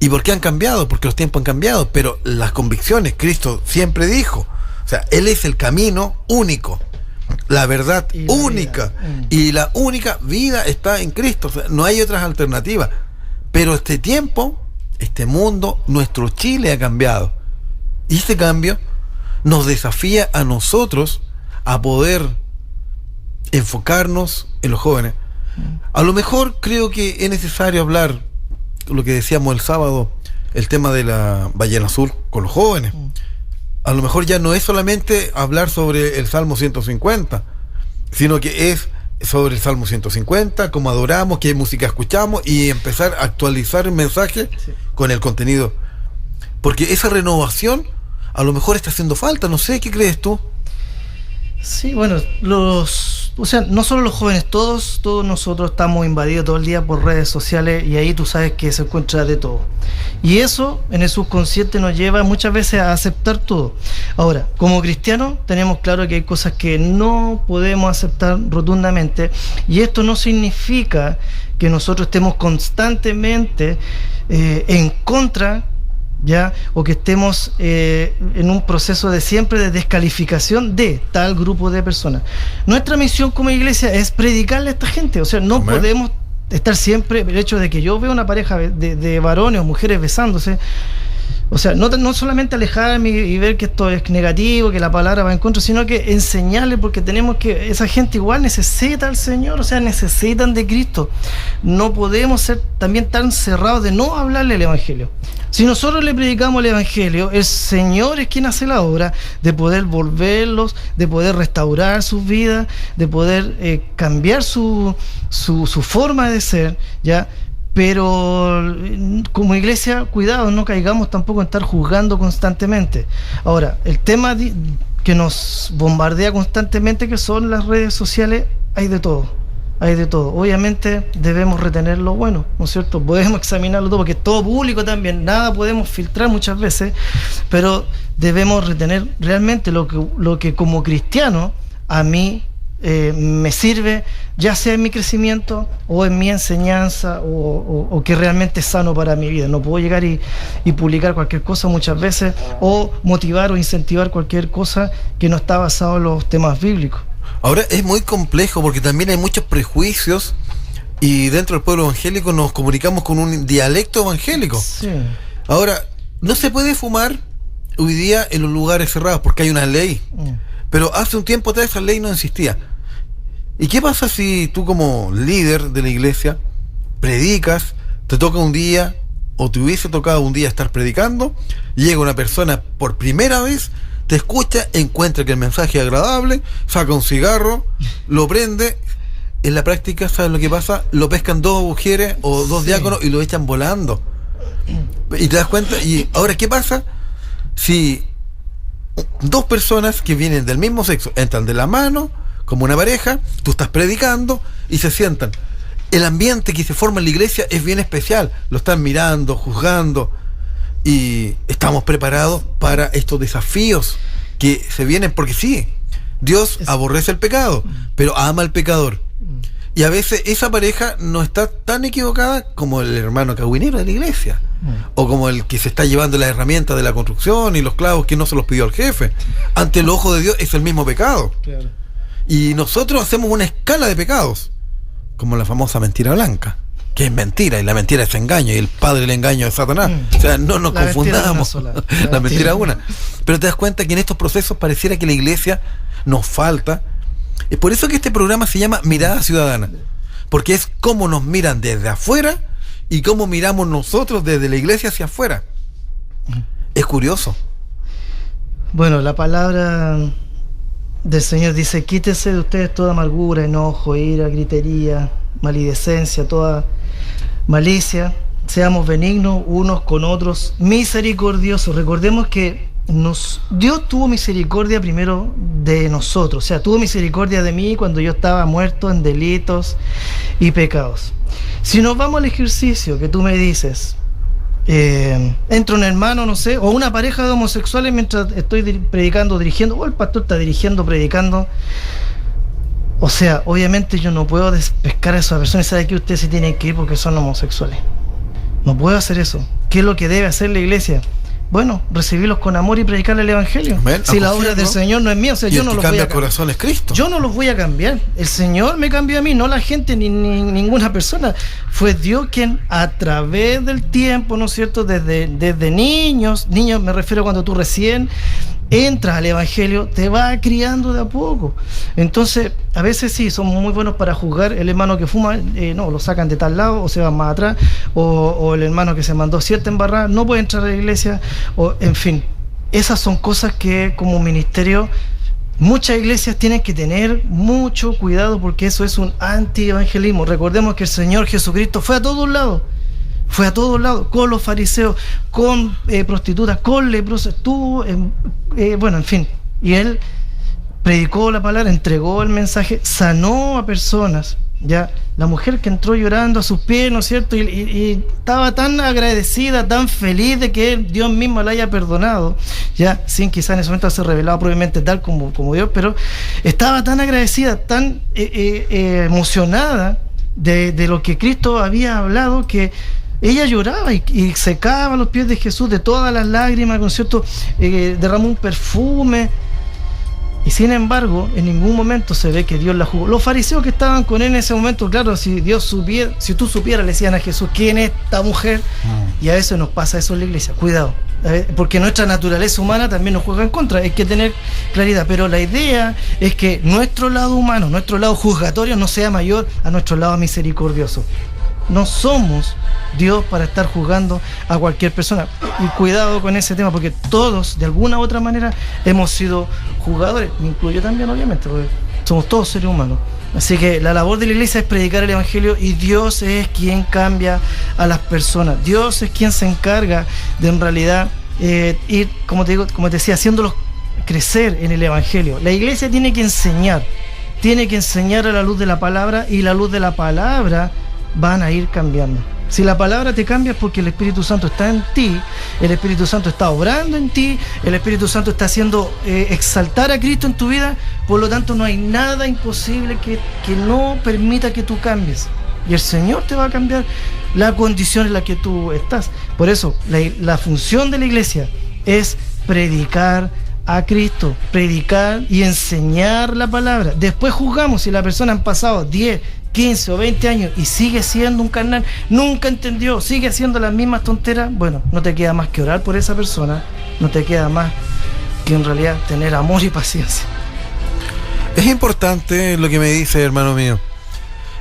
¿Y por qué han cambiado? Porque los tiempos han cambiado, pero las convicciones, Cristo siempre dijo, o sea, Él es el camino único, la verdad única, y la única vida está en Cristo, o sea, no hay otras alternativas. Pero este tiempo, este mundo, nuestro Chile ha cambiado, y este cambio nos desafía a nosotros a poder enfocarnos en los jóvenes. A lo mejor creo que es necesario hablar lo que decíamos el sábado, el tema de la ballena azul con los jóvenes. A lo mejor ya no es solamente hablar sobre el Salmo 150, sino que es sobre el Salmo 150, cómo adoramos, qué música escuchamos, y empezar a actualizar el mensaje con el contenido, porque esa renovación a lo mejor está haciendo falta. No sé, ¿qué crees tú? Sí, bueno, los o sea, no solo los jóvenes, todos nosotros estamos invadidos todo el día por redes sociales y ahí tú sabes que se encuentra de todo. Y eso en el subconsciente nos lleva muchas veces a aceptar todo. Ahora, como cristianos tenemos claro que hay cosas que no podemos aceptar rotundamente, y esto no significa que nosotros estemos constantemente en contra, ¿ya? O que estemos en un proceso de siempre de descalificación de tal grupo de personas. Nuestra misión como iglesia es predicarle a esta gente, o sea, no Amén. podemos estar siempre, el hecho de que yo veo una pareja de varones o mujeres besándose, o sea, no solamente alejarme y ver que esto es negativo, que la palabra va en contra, sino que enseñarle, porque tenemos que, esa gente igual necesita al Señor, o sea, necesitan de Cristo. No podemos ser también tan cerrados de no hablarle el Evangelio. Si nosotros le predicamos el Evangelio, el Señor es quien hace la obra de poder volverlos, de poder restaurar sus vidas, de poder cambiar su forma de ser, ¿ya? Pero como iglesia, cuidado, no caigamos tampoco en estar juzgando constantemente. Ahora, el tema que nos bombardea constantemente, que son las redes sociales, hay de todo. Obviamente debemos retener lo bueno, ¿no es cierto? Podemos examinarlo todo, porque es todo público también, nada podemos filtrar muchas veces, pero debemos retener realmente lo que como cristiano a mí me sirve, ya sea en mi crecimiento o en mi enseñanza, o que realmente es sano para mi vida. No puedo llegar y publicar cualquier cosa muchas veces, o motivar o incentivar cualquier cosa que no está basado en los temas bíblicos. Ahora es muy complejo porque también hay muchos prejuicios y dentro del pueblo evangélico nos comunicamos con un dialecto evangélico. Sí. Ahora, no se puede fumar hoy día en los lugares cerrados porque hay una ley, pero hace un tiempo atrás esa ley no existía. ¿Y qué pasa si tú como líder de la iglesia predicas, te toca un día o te hubiese tocado un día estar predicando, llega una persona por primera vez, te escucha, encuentra que el mensaje es agradable, saca un cigarro, lo prende, en la práctica, ¿sabes lo que pasa? Lo pescan dos mujeres o dos diáconos y lo echan volando. Y te das cuenta, y ahora, ¿qué pasa si dos personas que vienen del mismo sexo entran de la mano, como una pareja, tú estás predicando y se sientan? El ambiente que se forma en la iglesia es bien especial, lo están mirando, juzgando, y estamos preparados para estos desafíos que se vienen, porque sí, Dios aborrece el pecado, pero ama al pecador. Y a veces esa pareja no está tan equivocada como el hermano cagüinero de la iglesia, o como el que se está llevando las herramientas de la construcción y los clavos que no se los pidió al jefe. Ante el ojo de Dios es el mismo pecado. Claro. Y nosotros hacemos una escala de pecados, como la famosa mentira blanca, que es mentira, y la mentira es engaño, y el padre del engaño es Satanás. O sea, no nos confundamos. La mentira es una. Pero te das cuenta que en estos procesos pareciera que la iglesia nos falta. Es por eso que este programa se llama Mirada Ciudadana, porque es cómo nos miran desde afuera y cómo miramos nosotros desde la iglesia hacia afuera. Es curioso. Bueno, la palabra del Señor dice: quítese de ustedes toda amargura, enojo, ira, gritería, maledicencia, toda malicia, seamos benignos unos con otros, misericordiosos. Recordemos que Dios tuvo misericordia primero de nosotros, o sea, tuvo misericordia de mí cuando yo estaba muerto en delitos y pecados. Si nos vamos al ejercicio que tú me dices, entra un hermano, no sé, o una pareja de homosexuales mientras estoy predicando, dirigiendo, o el pastor está dirigiendo, predicando. O sea, obviamente yo no puedo despescar a esa persona y saber que ustedes se tienen que ir porque son homosexuales. No puedo hacer eso. ¿Qué es lo que debe hacer la iglesia? Bueno, recibirlos con amor y predicarle el evangelio. Amén. Si la obra del Señor no es mía, o sea, y yo el no que los voy cambia a el cambiar. corazón es Cristo. Yo no los voy a cambiar. El Señor me cambió a mí, no la gente ni ninguna persona. Fue Dios quien a través del tiempo, ¿no es cierto? Desde niños me refiero cuando tú recién entras al evangelio, te va criando de a poco. Entonces, a veces sí, somos muy buenos para juzgar. El hermano que fuma, no, lo sacan de tal lado o se van más atrás, o el hermano que se mandó cierta embarrada no puede entrar a la iglesia, o en fin, esas son cosas que como ministerio muchas iglesias tienen que tener mucho cuidado, porque eso es un anti-evangelismo. Recordemos que el Señor Jesucristo fue a todos lados, con los fariseos, con prostitutas, con leprosos, estuvo, bueno, en fin, y Él predicó la palabra, entregó el mensaje, sanó a personas. Ya, la mujer que entró llorando a sus pies, ¿no es cierto? Y estaba tan agradecida, tan feliz de que Dios mismo la haya perdonado, ya, sin quizás en ese momento haberse revelado probablemente tal como Dios, pero estaba tan agradecida, tan emocionada de lo que Cristo había hablado, que ella lloraba y secaba los pies de Jesús de todas las lágrimas, ¿no es cierto? Derramó un perfume. Y sin embargo, en ningún momento se ve que Dios la juzgó. Los fariseos que estaban con él en ese momento, claro, si tú supieras, le decían a Jesús, ¿quién es esta mujer? Y a veces nos pasa eso en la iglesia. Cuidado, porque nuestra naturaleza humana también nos juega en contra. Hay que tener claridad. Pero la idea es que nuestro lado humano, nuestro lado juzgatorio, no sea mayor a nuestro lado misericordioso. No somos Dios para estar juzgando a cualquier persona. Y cuidado con ese tema, porque todos, de alguna u otra manera, hemos sido juzgadores. Me incluyo también, obviamente, porque somos todos seres humanos. Así que la labor de la iglesia es predicar el evangelio, y Dios es quien cambia a las personas. Dios es quien se encarga de, en realidad, ir, como te decía, haciéndolos crecer en el evangelio. La iglesia tiene que enseñar a la luz de la palabra, y la luz de la palabra van a ir cambiando. Si la palabra te cambia es porque el Espíritu Santo está en ti, el Espíritu Santo está obrando en ti, el Espíritu Santo está haciendo exaltar a Cristo en tu vida. Por lo tanto, no hay nada imposible que no permita que tú cambies, y el Señor te va a cambiar la condición en la que tú estás. Por eso la función de la iglesia es predicar a Cristo, predicar y enseñar la palabra. Después juzgamos si la persona han pasado 10, 15 o 20 años y sigue siendo un carnal, nunca entendió, sigue haciendo las mismas tonteras. Bueno, no te queda más que orar por esa persona, no te queda más que en realidad tener amor y paciencia. Es importante lo que me dice, hermano mío.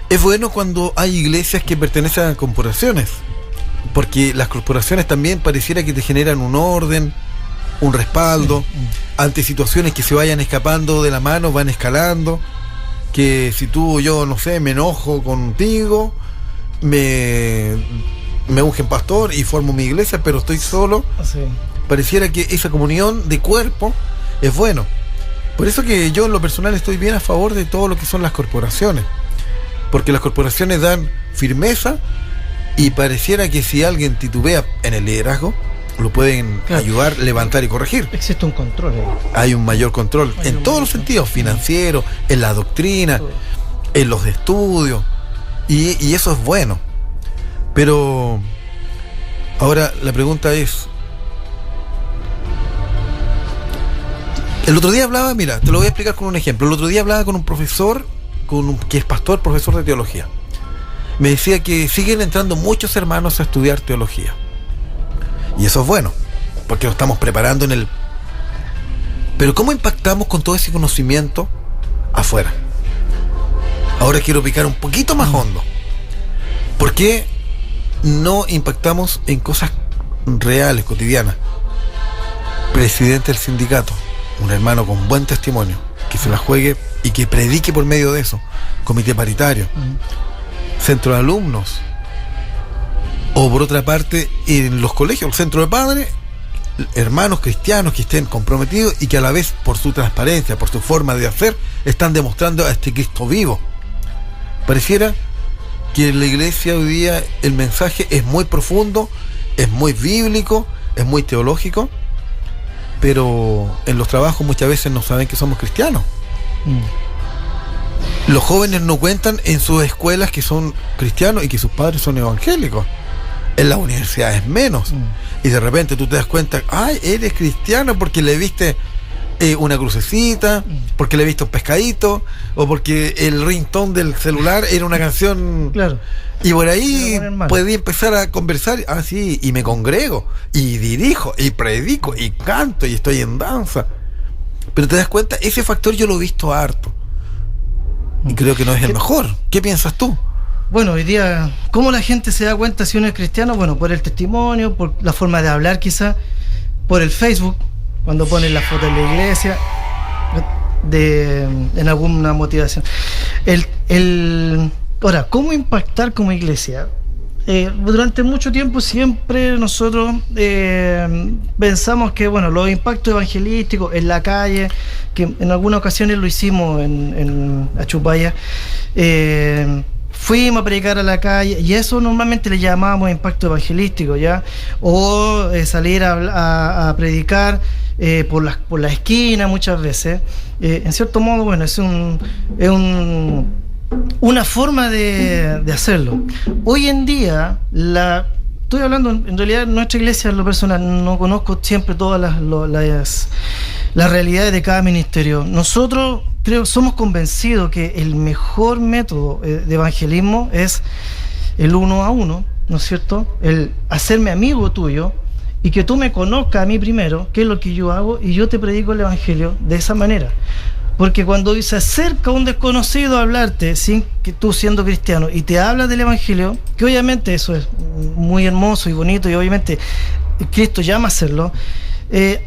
Es bueno cuando hay iglesias que pertenecen a corporaciones, porque las corporaciones también pareciera que te generan un orden, un respaldo, ante situaciones que se vayan escapando de la mano, van escalando. Que si tú o yo, no sé, me enojo contigo, me ungen pastor y formo mi iglesia, pero estoy solo. Sí. Pareciera que esa comunión de cuerpo es bueno. Por eso que yo en lo personal estoy bien a favor de todo lo que son las corporaciones, porque las corporaciones dan firmeza, y pareciera que si alguien titubea en el liderazgo, lo pueden ayudar, levantar y corregir. Existe un control. Hay un mayor control en todos los sentidos, financiero, en la doctrina, en los estudios, y eso es bueno. Pero ahora la pregunta es, el otro día hablaba, mira, te lo voy a explicar con un ejemplo. El otro día hablaba con un profesor, que es pastor, profesor de teología. Me decía que siguen entrando muchos hermanos a estudiar teología. Y eso es bueno, porque lo estamos preparando en el... Pero ¿cómo impactamos con todo ese conocimiento afuera? Ahora quiero picar un poquito más hondo. ¿Por qué no impactamos en cosas reales, cotidianas? Presidente del sindicato, un hermano con buen testimonio, que se la juegue y que predique por medio de eso. Comité paritario, centro de alumnos. O por otra parte, en los colegios, el centro de padres, hermanos cristianos que estén comprometidos y que a la vez, por su transparencia, por su forma de hacer, están demostrando a este Cristo vivo. Pareciera que en la iglesia hoy día el mensaje es muy profundo, es muy bíblico, es muy teológico, pero en los trabajos muchas veces no saben que somos cristianos. Los jóvenes no cuentan en sus escuelas que son cristianos y que sus padres son evangélicos. En las universidades menos. Y de repente tú te das cuenta, ay, eres cristiano porque le viste una crucecita, porque le viste un pescadito, o porque el ringtone del celular era una canción. Claro. Y por ahí podía empezar a conversar. Ah, sí, y me congrego, y dirijo, y predico, y canto, y estoy en danza. Pero te das cuenta, ese factor yo lo he visto harto. Y creo que no es el mejor. ¿Qué piensas tú? Bueno, hoy día, ¿cómo la gente se da cuenta si uno es cristiano? Bueno, por el testimonio, por la forma de hablar quizá, por el Facebook, cuando ponen la foto en la iglesia, en alguna motivación. Ahora, ¿cómo impactar como iglesia? Durante mucho tiempo siempre nosotros pensamos que bueno, los impactos evangelísticos en la calle, que en algunas ocasiones lo hicimos en Achupaya, fuimos a predicar a la calle y eso normalmente le llamábamos impacto evangelístico, ¿ya? O salir a predicar por la esquina muchas veces. En cierto modo, bueno, es una forma de hacerlo. Hoy en día, estoy hablando en realidad en nuestra iglesia, en lo personal, no conozco siempre todas las realidades de cada ministerio. Nosotros somos convencidos que el mejor método de evangelismo es el 1 a 1, ¿no es cierto? El hacerme amigo tuyo y que tú me conozcas a mí primero, qué es lo que yo hago, y yo te predico el evangelio de esa manera. Porque cuando se acerca un desconocido a hablarte, sin que tú siendo cristiano, y te habla del evangelio, que obviamente eso es muy hermoso y bonito, y obviamente Cristo llama a hacerlo,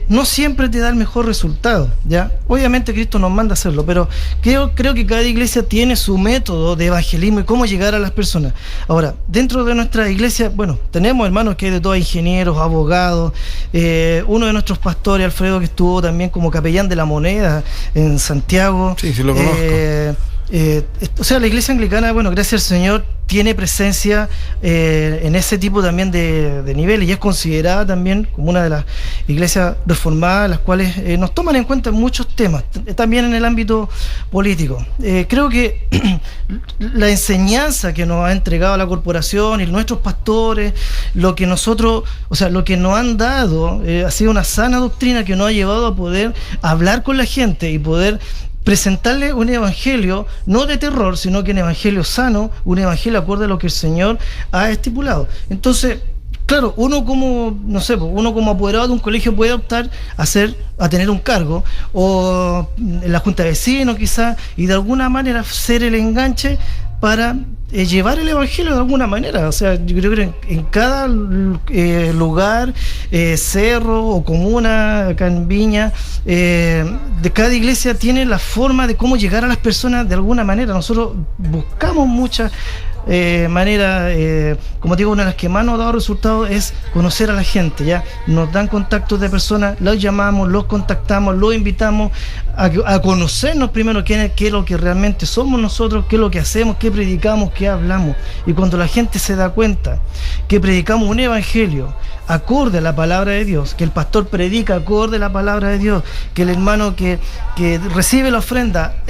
no siempre te da el mejor resultado, ¿ya? Obviamente Cristo nos manda a hacerlo, pero creo que cada iglesia tiene su método de evangelismo y cómo llegar a las personas. Ahora, dentro de nuestra iglesia, bueno, tenemos hermanos que hay de todos, ingenieros, abogados, uno de nuestros pastores, Alfredo, que estuvo también como capellán de la Moneda en Santiago. Sí, lo conozco. O sea, la iglesia anglicana, bueno, gracias al Señor, tiene presencia en ese tipo también de niveles y es considerada también como una de las iglesias reformadas, las cuales nos toman en cuenta muchos temas, también en el ámbito político. Creo que la enseñanza que nos ha entregado la corporación y nuestros pastores, lo que nos han dado, ha sido una sana doctrina que nos ha llevado a poder hablar con la gente y poder presentarle un evangelio no de terror, sino que un evangelio sano, un evangelio acorde a lo que el Señor ha estipulado. Entonces, claro, uno como apoderado de un colegio puede optar a tener un cargo, o en la junta de vecinos quizás, y de alguna manera ser el enganche para llevar el evangelio de alguna manera. O sea, yo creo que en cada lugar, cerro o comuna, acá en Viña, de cada iglesia tiene la forma de cómo llegar a las personas de alguna manera. Nosotros buscamos muchas maneras, como digo, una de las que más nos ha dado resultados es conocer a la gente, ¿ya? Nos dan contactos de personas, los llamamos, los contactamos, los invitamos a conocernos primero qué es lo que realmente somos nosotros, qué es lo que hacemos, qué predicamos, qué hablamos. Y cuando la gente se da cuenta que predicamos un evangelio acorde a la palabra de Dios, que el pastor predica acorde a la palabra de Dios, que el hermano que recibe la ofrenda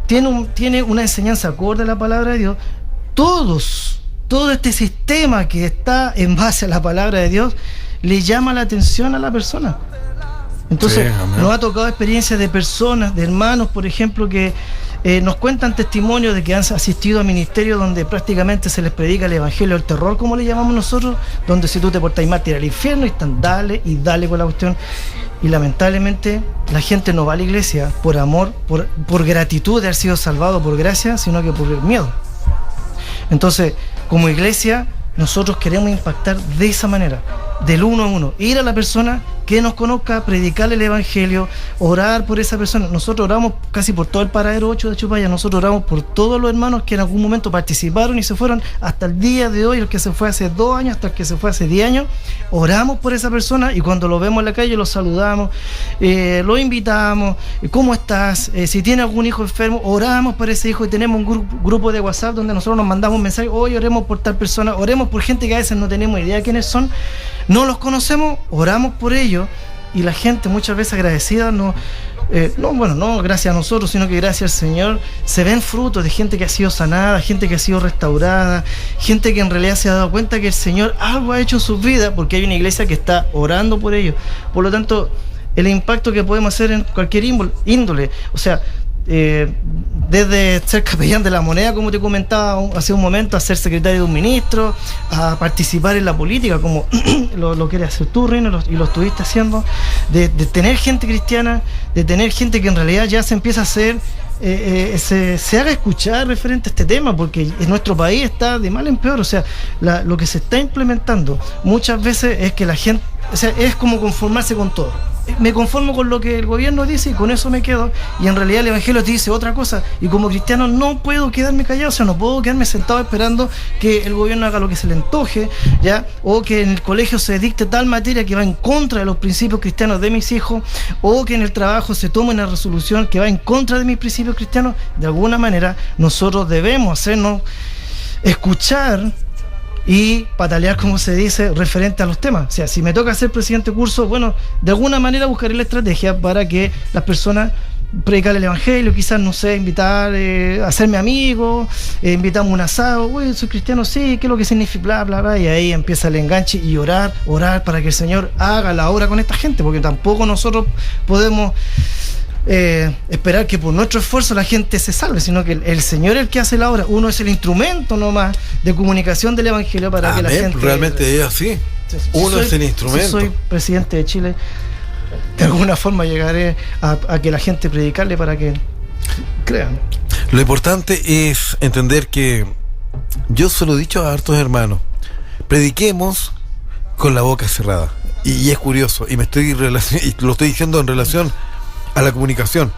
tiene una enseñanza acorde a la palabra de Dios, todo este sistema que está en base a la palabra de Dios le llama la atención a la persona. Entonces, nos ha tocado experiencias de personas, de hermanos, por ejemplo, que nos cuentan testimonios de que han asistido a ministerios donde prácticamente se les predica el evangelio del terror, como le llamamos nosotros, donde si tú te portas mal te irás al infierno, y están dale con la cuestión. Y lamentablemente la gente no va a la iglesia por amor, por gratitud de haber sido salvado por gracia, sino que por el miedo. Entonces, como iglesia, nosotros queremos impactar de esa manera, del 1 a 1, ir a la persona que nos conozca, predicarle el evangelio, orar por esa persona. Nosotros oramos casi por todo el paradero 8 de Achupaya, nosotros oramos por todos los hermanos que en algún momento participaron y se fueron hasta el día de hoy, el que se fue hace 2 años, hasta el que se fue hace 10 años, oramos por esa persona y cuando lo vemos en la calle lo saludamos, lo invitamos, ¿cómo estás? Si tiene algún hijo enfermo, oramos por ese hijo y tenemos un grupo de WhatsApp donde nosotros nos mandamos un mensaje, hoy oremos por tal persona, oremos por gente que a veces no tenemos idea de quiénes son, no los conocemos, oramos por ellos y la gente muchas veces agradecida no gracias a nosotros, sino que gracias al Señor se ven frutos de gente que ha sido sanada, gente que ha sido restaurada, gente que en realidad se ha dado cuenta que el Señor algo ha hecho en sus vidas, porque hay una iglesia que está orando por ellos. Por lo tanto, el impacto que podemos hacer en cualquier índole, o sea, desde ser capellán de la Moneda, como te comentaba hace un momento, a ser secretario de un ministro, a participar en la política, como lo quieres hacer tú, Reino, y lo estuviste haciendo, de tener gente cristiana, de tener gente que en realidad ya se empieza a hacer, se haga escuchar referente a este tema, porque en nuestro país está de mal en peor. O sea, lo que se está implementando muchas veces es que la gente, o sea, es como conformarse con todo. me conformo con lo que el gobierno dice y con eso me quedo, y en realidad el Evangelio te dice otra cosa, y como cristiano no puedo quedarme callado, o sea, no puedo quedarme sentado esperando que el gobierno haga lo que se le antoje, ¿ya? O que en el colegio se dicte tal materia que va en contra de los principios cristianos de mis hijos, o que en el trabajo se tome una resolución que va en contra de mis principios cristianos. De alguna manera nosotros debemos hacernos escuchar y patalear, como se dice, referente a los temas. O sea, si me toca ser presidente de curso, bueno, de alguna manera buscaré la estrategia para que las personas predicar el evangelio, quizás, no sé, invitar, hacerme amigo, invitarme a un asado, uy, soy cristiano, sí, ¿qué es lo que significa? Bla, bla, bla, y ahí empieza el enganche y orar para que el Señor haga la obra con esta gente, porque tampoco nosotros podemos esperar que por nuestro esfuerzo la gente se salve, sino que el Señor es el que hace la obra. Uno es el instrumento nomás de comunicación del evangelio para que la gente... Realmente es así. Uno es el instrumento. Si soy presidente de Chile, de alguna forma llegaré a que la gente predicarle para que crean. Lo importante es entender que yo se lo he dicho a hartos hermanos, prediquemos con la boca cerrada. Y es curioso, y lo estoy diciendo en relación a la comunicación.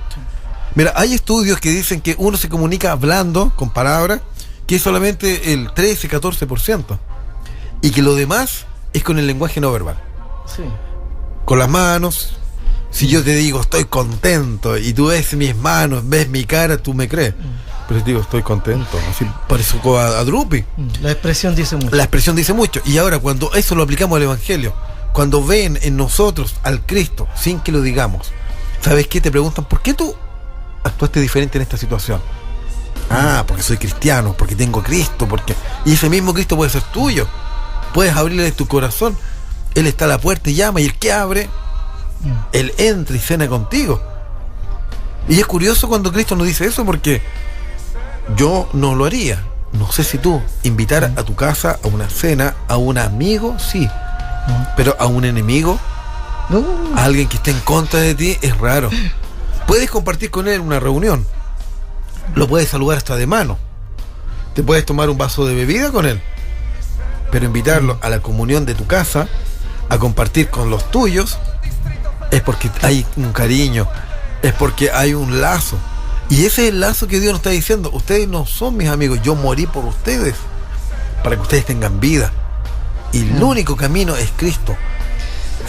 Mira, hay estudios que dicen que uno se comunica hablando con palabras, que es solamente el 13-14%, y que lo demás es con el lenguaje no verbal. Sí. Con las manos. Si yo te digo estoy contento y tú ves mis manos, ves mi cara, tú me crees. Pero si te digo estoy contento, así parezco a Drupi. La expresión dice mucho. La expresión dice mucho. Y ahora cuando eso lo aplicamos al evangelio, cuando ven en nosotros al Cristo sin que lo digamos, ¿sabes qué? Te preguntan, ¿por qué tú actuaste diferente en esta situación? Ah, porque soy cristiano, porque tengo a Cristo, y ese mismo Cristo puede ser tuyo. Puedes abrirle tu corazón. Él está a la puerta y llama, y el que abre, Él entra y cena contigo. Y es curioso cuando Cristo nos dice eso, porque yo no lo haría. No sé si tú invitar a tu casa a una cena a un amigo, sí, pero a un enemigo, a alguien que esté en contra de ti, es raro. Puedes compartir con él en una reunión, lo puedes saludar hasta de mano, te puedes tomar un vaso de bebida con él, pero invitarlo a la comunión de tu casa, a compartir con los tuyos, es porque hay un cariño, es porque hay un lazo. Y ese es el lazo que Dios nos está diciendo. Ustedes no son mis amigos, yo morí por ustedes para que ustedes tengan vida, y el único camino es Cristo.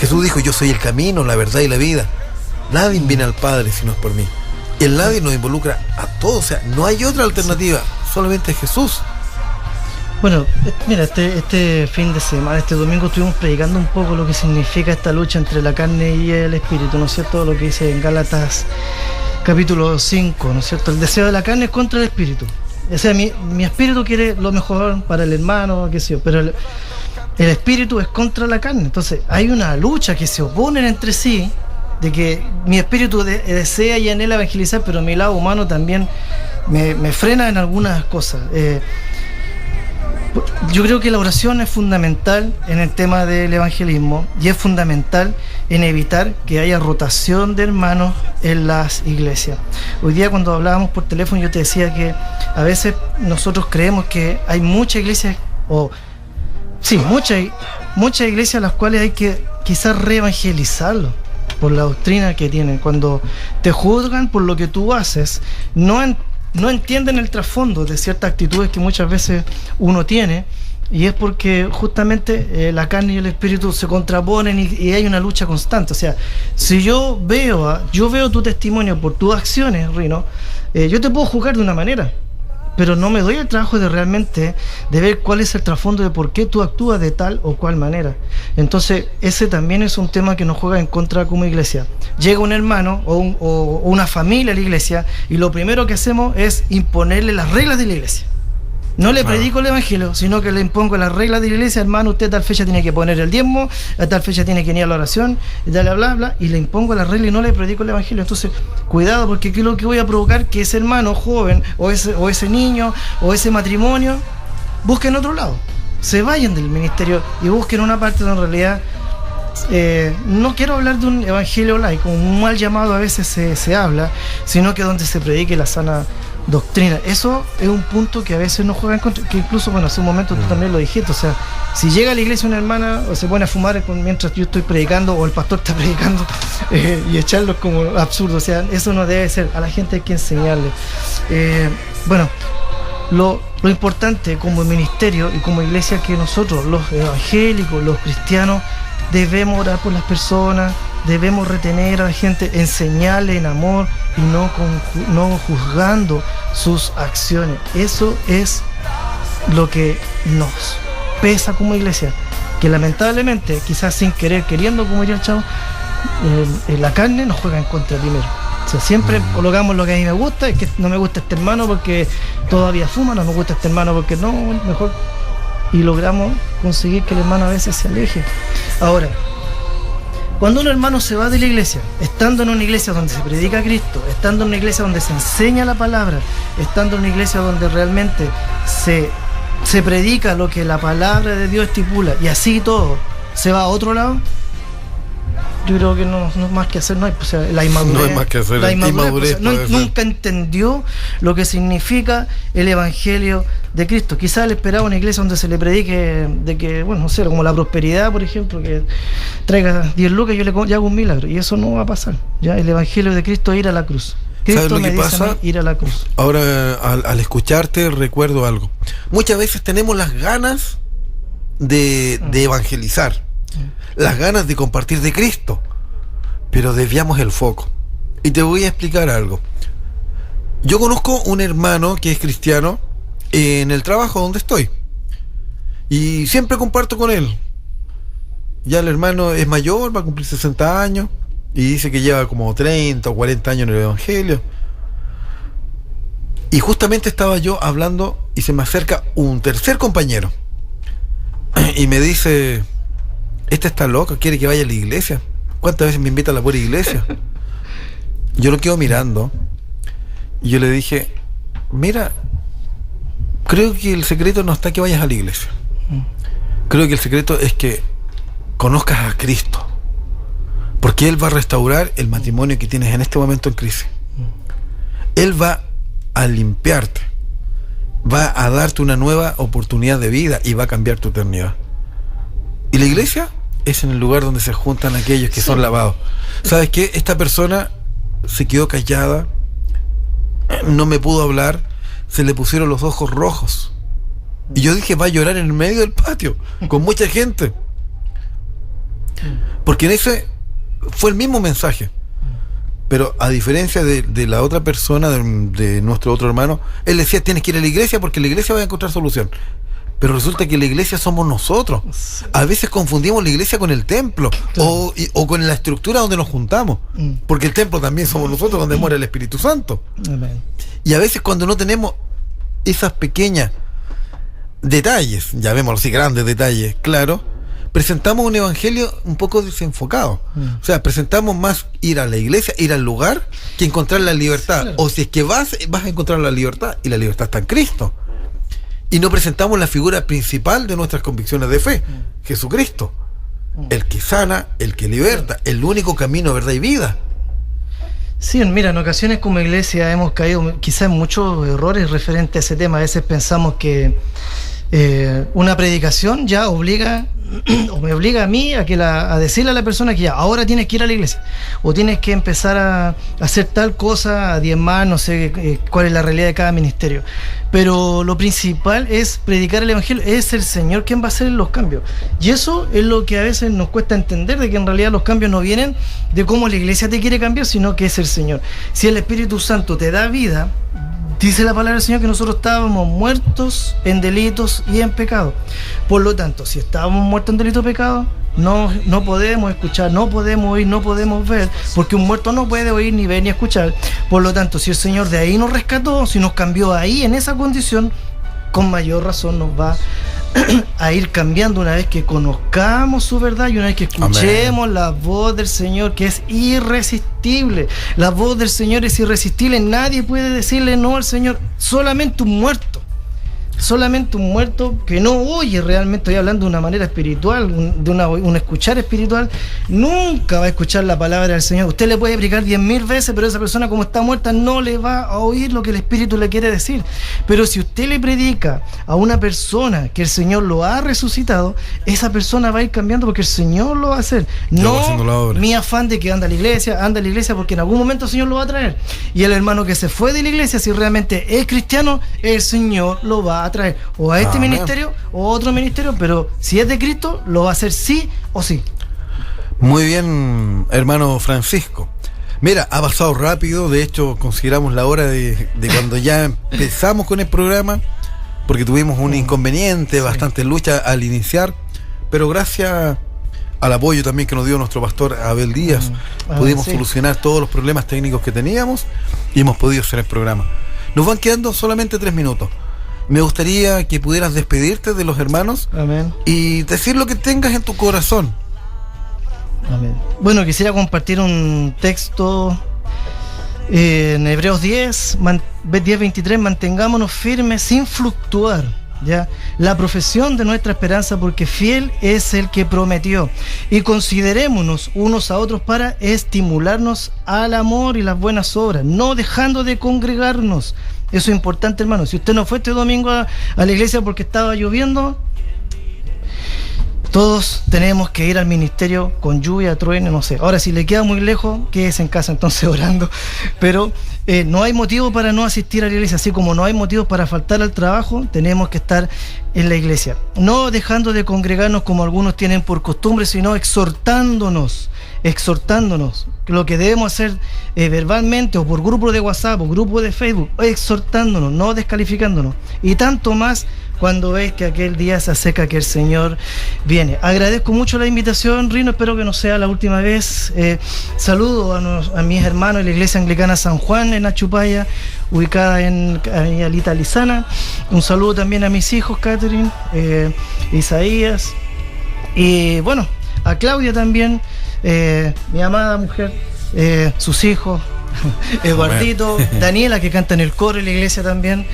Jesús dijo, yo soy el camino, la verdad y la vida. Nadie viene al Padre si no es por mí. Y el nadie nos involucra a todos. O sea, no hay otra alternativa, solamente Jesús. Bueno, mira, este fin de semana, este domingo, estuvimos predicando un poco lo que significa esta lucha entre la carne y el espíritu, ¿no es cierto? Lo que dice en Gálatas capítulo 5, ¿no es cierto? El deseo de la carne es contra el espíritu. O sea, mi espíritu quiere lo mejor para el hermano, qué sé yo, pero el espíritu es contra la carne. Entonces hay una lucha que se oponen entre sí, de que mi espíritu desea y anhela evangelizar, pero mi lado humano también me frena en algunas cosas. Yo creo que la oración es fundamental en el tema del evangelismo, y es fundamental en evitar que haya rotación de hermanos en las iglesias. Hoy día, cuando hablábamos por teléfono, yo te decía que a veces nosotros creemos que hay muchas iglesias, muchas iglesias a las cuales hay que quizás reevangelizarlo por la doctrina que tienen. Cuando te juzgan por lo que tú haces, no entienden el trasfondo de ciertas actitudes que muchas veces uno tiene, y es porque justamente la carne y el espíritu se contraponen y hay una lucha constante. O sea, si yo veo tu testimonio por tus acciones, Rino, yo te puedo juzgar de una manera, pero no me doy el trabajo de realmente de ver cuál es el trasfondo de por qué tú actúas de tal o cual manera. Entonces ese también es un tema que nos juega en contra como iglesia. Llega un hermano o una familia a la iglesia, y lo primero que hacemos es imponerle las reglas de la iglesia. No le predico el evangelio, sino que le impongo las reglas de la iglesia. Hermano, usted a tal fecha tiene que poner el diezmo, a tal fecha tiene que venir a la oración, y bla, bla, bla, y le impongo las reglas y no le predico el evangelio. Entonces, cuidado, porque ¿qué es lo que voy a provocar? Que ese hermano joven, o ese niño, o ese matrimonio, busquen otro lado, se vayan del ministerio y busquen una parte donde en realidad, no quiero hablar de un evangelio laico, un mal llamado a veces se habla, sino que donde se predique la sana doctrina. Eso es un punto que a veces nos juega en contra, que incluso, bueno, hace un momento tú también lo dijiste, o sea, si llega a la iglesia una hermana o se pone a fumar mientras yo estoy predicando o el pastor está predicando y echarlo como absurdo, o sea, eso no debe ser, a la gente hay que enseñarle. Bueno, lo importante como ministerio y como iglesia es que nosotros, los evangélicos, los cristianos, debemos orar por las personas, debemos retener a la gente, enseñarle en amor y no juzgando sus acciones. Eso es lo que nos pesa como iglesia, que lamentablemente, quizás sin querer, queriendo, como diría el chavo, la carne nos juega en contra primero. O sea, siempre colocamos lo que a mí me gusta, es que no me gusta este hermano porque todavía fuma, no me gusta este hermano porque no, mejor, y logramos conseguir que el hermano a veces se aleje. Ahora, cuando un hermano se va de la iglesia, estando en una iglesia donde se predica a Cristo, estando en una iglesia donde se enseña la palabra, estando en una iglesia donde realmente se predica lo que la palabra de Dios estipula, y así todo, se va a otro lado, yo creo que no es más que hacer, no hay, o sea, la inmadurez. No hay más que hacer, la inmadurez, o sea, nunca entendió lo que significa el evangelio de Cristo. Quizás le esperaba una iglesia donde se le predique de que, bueno, no sé, como la prosperidad, por ejemplo, que traiga 10 lucas y yo hago un milagro, y eso no va a pasar. Ya el evangelio de Cristo es ir a la cruz. Cristo ¿sabes lo que pasa? Ir a la cruz. Ahora, al escucharte, recuerdo algo. Muchas veces tenemos las ganas de evangelizar, las ganas de compartir de Cristo, pero desviamos el foco. Y te voy a explicar algo. Yo conozco un hermano que es cristiano en el trabajo donde estoy, y siempre comparto con él. Ya el hermano es mayor, va a cumplir 60 años, y dice que lleva como 30 o 40 años en el evangelio. Y justamente estaba yo hablando y se me acerca un tercer compañero y me dice: este está loco, quiere que vaya a la iglesia. ¿Cuántas veces me invita a la pura iglesia? Yo lo quedo mirando y yo le dije: mira, creo que el secreto no está que vayas a la iglesia. Creo que el secreto es que conozcas a Cristo, porque Él va a restaurar el matrimonio que tienes en este momento en crisis. Él va a limpiarte, va a darte una nueva oportunidad de vida y va a cambiar tu eternidad. Y la iglesia es en el lugar donde se juntan aquellos que son lavados. ¿Sabes qué? Esta persona se quedó callada, no me pudo hablar, se le pusieron los ojos rojos. Y yo dije: va a llorar en el medio del patio, con mucha gente. Porque en ese fue el mismo mensaje. Pero a diferencia de la otra persona, de nuestro otro hermano, él decía: tienes que ir a la iglesia porque la iglesia va a encontrar solución. Pero resulta que la iglesia somos nosotros. A veces confundimos la iglesia con el templo, o con la estructura donde nos juntamos, porque el templo también somos nosotros, donde mora el Espíritu Santo. Amén. Y a veces cuando no tenemos esas pequeñas detalles, llamémoslo así, grandes detalles, claro, presentamos un evangelio un poco desenfocado. O sea, presentamos más ir a la iglesia, ir al lugar, que encontrar la libertad. Claro. O si es que vas a encontrar la libertad, y la libertad está en Cristo. Y no presentamos la figura principal de nuestras convicciones de fe, Jesucristo, el que sana, el que liberta, el único camino, verdad y vida. Sí, mira, en ocasiones como iglesia hemos caído quizás en muchos errores referentes a ese tema. A veces pensamos que una predicación ya obliga o me obliga a mí a decirle a la persona que ya ahora tienes que ir a la iglesia, o tienes que empezar a hacer tal cosa, a diezmar, no sé cuál es la realidad de cada ministerio. Pero lo principal es predicar el evangelio. Es el Señor quien va a hacer los cambios, y eso es lo que a veces nos cuesta entender, de que en realidad los cambios no vienen de cómo la iglesia te quiere cambiar, sino que es el Señor. Si el Espíritu Santo te da vida, dice la palabra del Señor que nosotros estábamos muertos en delitos y en pecado. Por lo tanto, si estábamos muertos en delitos y pecado, no podemos escuchar, no podemos oír, no podemos ver, porque un muerto no puede oír, ni ver, ni escuchar. Por lo tanto, si el Señor de ahí nos rescató, si nos cambió ahí en esa condición, con mayor razón nos va a ir cambiando una vez que conozcamos su verdad y una vez que escuchemos la voz del Señor, que es irresistible. La voz del Señor es irresistible, nadie puede decirle no al Señor, solamente un muerto. solamente un muerto que no oye realmente, estoy hablando de una manera espiritual, de un escuchar espiritual, nunca va a escuchar la palabra del Señor. Usted le puede predicar 10.000 veces, pero esa persona, como está muerta, no le va a oír lo que el Espíritu le quiere decir. Pero si usted le predica a una persona que el Señor lo ha resucitado, esa persona va a ir cambiando porque el Señor lo va a hacer. No mi afán de que anda a la iglesia porque en algún momento el Señor lo va a traer. Y el hermano que se fue de la iglesia, si realmente es cristiano, el Señor lo va a traer o a este ministerio o a otro ministerio, pero si es de Cristo, lo va a hacer sí o sí. Muy bien, hermano Francisco. Mira, ha pasado rápido, de hecho consideramos la hora de cuando ya empezamos con el programa, porque tuvimos un inconveniente, bastante lucha al iniciar, pero gracias al apoyo también que nos dio nuestro pastor Abel Díaz, pudimos solucionar todos los problemas técnicos que teníamos y hemos podido hacer el programa. Nos van quedando solamente 3 minutos. Me gustaría que pudieras despedirte de los hermanos. Amén. Y decir lo que tengas en tu corazón. Amén. Bueno, quisiera compartir un texto en Hebreos 10:23, mantengámonos firmes sin fluctuar, ¿ya? La profesión de nuestra esperanza, porque fiel es el que prometió. Y considerémonos unos a otros para estimularnos al amor y las buenas obras, no dejando de congregarnos. Eso es importante, hermano. Si usted no fue este domingo a la iglesia porque estaba lloviendo, todos tenemos que ir al ministerio con lluvia, trueno, no sé. Ahora, si le queda muy lejos, quédese en casa entonces orando. Pero no hay motivo para no asistir a la iglesia, así como no hay motivos para faltar al trabajo, tenemos que estar en la iglesia. No dejando de congregarnos como algunos tienen por costumbre, sino exhortándonos. Lo que debemos hacer verbalmente o por grupo de WhatsApp o grupo de Facebook, exhortándonos, no descalificándonos. Y tanto más cuando ves que aquel día se acerca que el Señor viene. Agradezco mucho la invitación, Rino, espero que no sea la última vez. Saludo a mis hermanos de la Iglesia Anglicana San Juan en Achupaya, ubicada en Alita Lizana. Un saludo también a mis hijos, Catherine, Isaías, y bueno, a Claudia también, mi amada mujer, sus hijos, Eduardito, Daniela, que canta en el coro de la iglesia también,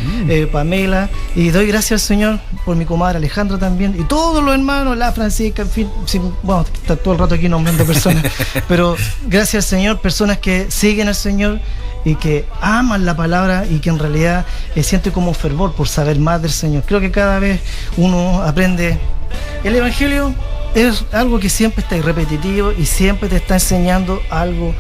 Pamela, y doy gracias al Señor por mi comadre Alejandra también, y todos los hermanos, la Francisca, en fin, bueno, está todo el rato aquí nombrando personas, pero gracias al Señor, personas que siguen al Señor y que aman la palabra y que en realidad sienten como fervor por saber más del Señor. Creo que cada vez uno aprende. El Evangelio es algo que siempre está repetitivo y siempre te está enseñando algo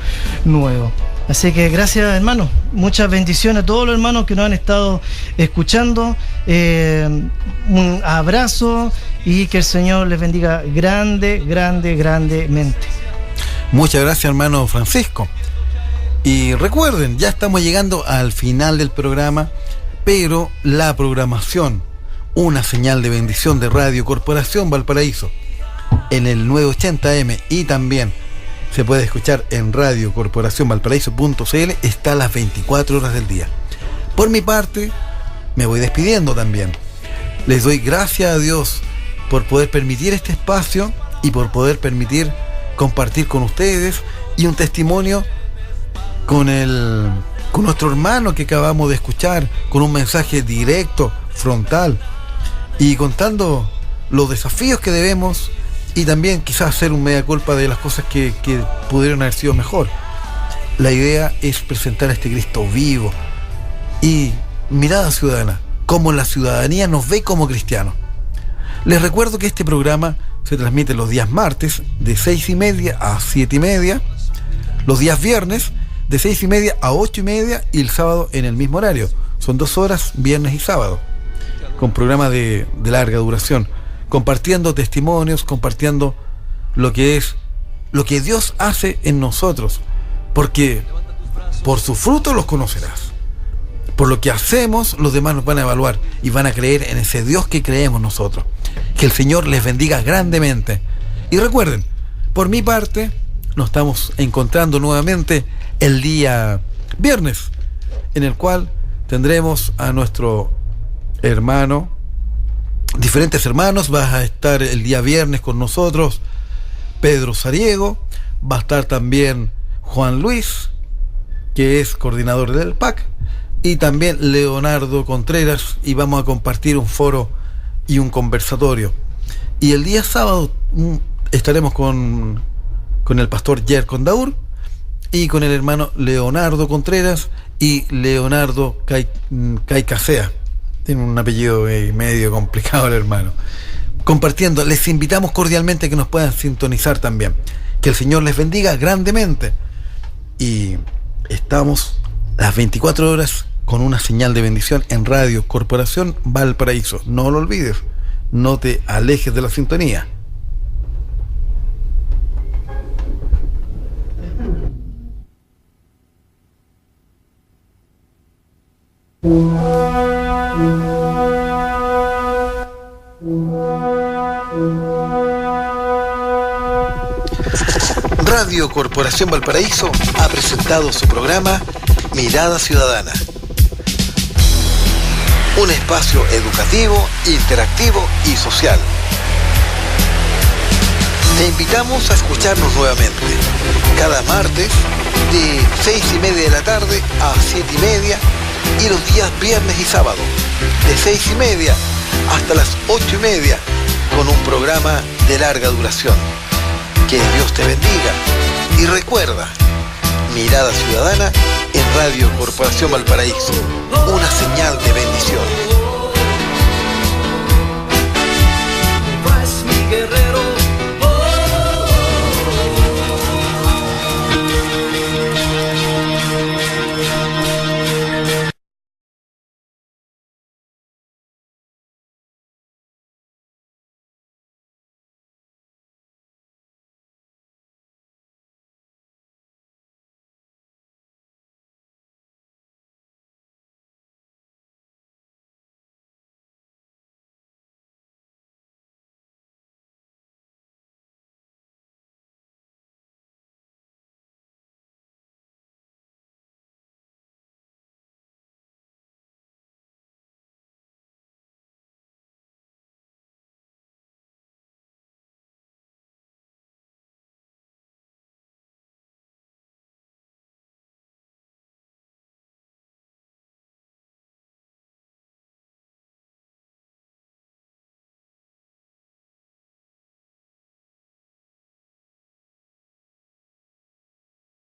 nuevo. Así que gracias, hermanos. Muchas bendiciones a todos los hermanos que nos han estado escuchando. Un abrazo y que el Señor les bendiga grandemente. Muchas gracias, hermano Francisco. Y recuerden, ya estamos llegando al final del programa, pero la programación, una señal de bendición de Radio Corporación Valparaíso, en el 980M y también se puede escuchar en Radio Corporación Valparaíso.cl, está a las 24 horas del día. Por mi parte, me voy despidiendo también. Les doy gracias a Dios por poder permitir este espacio y por poder permitir compartir con ustedes y un testimonio con nuestro hermano que acabamos de escuchar, con un mensaje directo, frontal, y contando los desafíos que debemos y también quizás hacer un mea culpa de las cosas que pudieron haber sido mejor. La idea es presentar a este Cristo vivo y mirada ciudadana, como la ciudadanía nos ve como cristianos. Les recuerdo que este programa se transmite los días martes de 6:30 a 7:30, los días viernes de 6:30 a 8:30 y el sábado en el mismo horario. Son 2 horas, viernes y sábado, con programa de larga duración, compartiendo testimonios, compartiendo lo que Dios hace en nosotros, porque por su fruto los conocerás. Por lo que hacemos, los demás nos van a evaluar y van a creer en ese Dios que creemos nosotros. Que el Señor les bendiga grandemente. Y recuerden, por mi parte, nos estamos encontrando nuevamente el día viernes, en el cual tendremos a nuestro hermano, diferentes hermanos. Va a estar el día viernes con nosotros Pedro Sariego, va a estar también Juan Luis, que es coordinador del PAC, y también Leonardo Contreras, y vamos a compartir un foro y un conversatorio. Y el día sábado estaremos con el pastor Yer Condaur y con el hermano Leonardo Contreras y Leonardo Caicasea. Tiene un apellido medio complicado el hermano. Compartiendo, les invitamos cordialmente a que nos puedan sintonizar también. Que el Señor les bendiga grandemente. Y estamos las 24 horas con una señal de bendición en Radio Corporación Valparaíso. No lo olvides, no te alejes de la sintonía. Radio Corporación Valparaíso ha presentado su programa Mirada Ciudadana. Un espacio educativo, interactivo y social. Te invitamos a escucharnos nuevamente cada martes de 6:30 de la tarde a 7:30 y los días viernes y sábado de 6:30 hasta las 8:30 con un programa de larga duración. Que Dios te bendiga y recuerda, Mirada Ciudadana en Radio Corporación Valparaíso, una señal de bendición.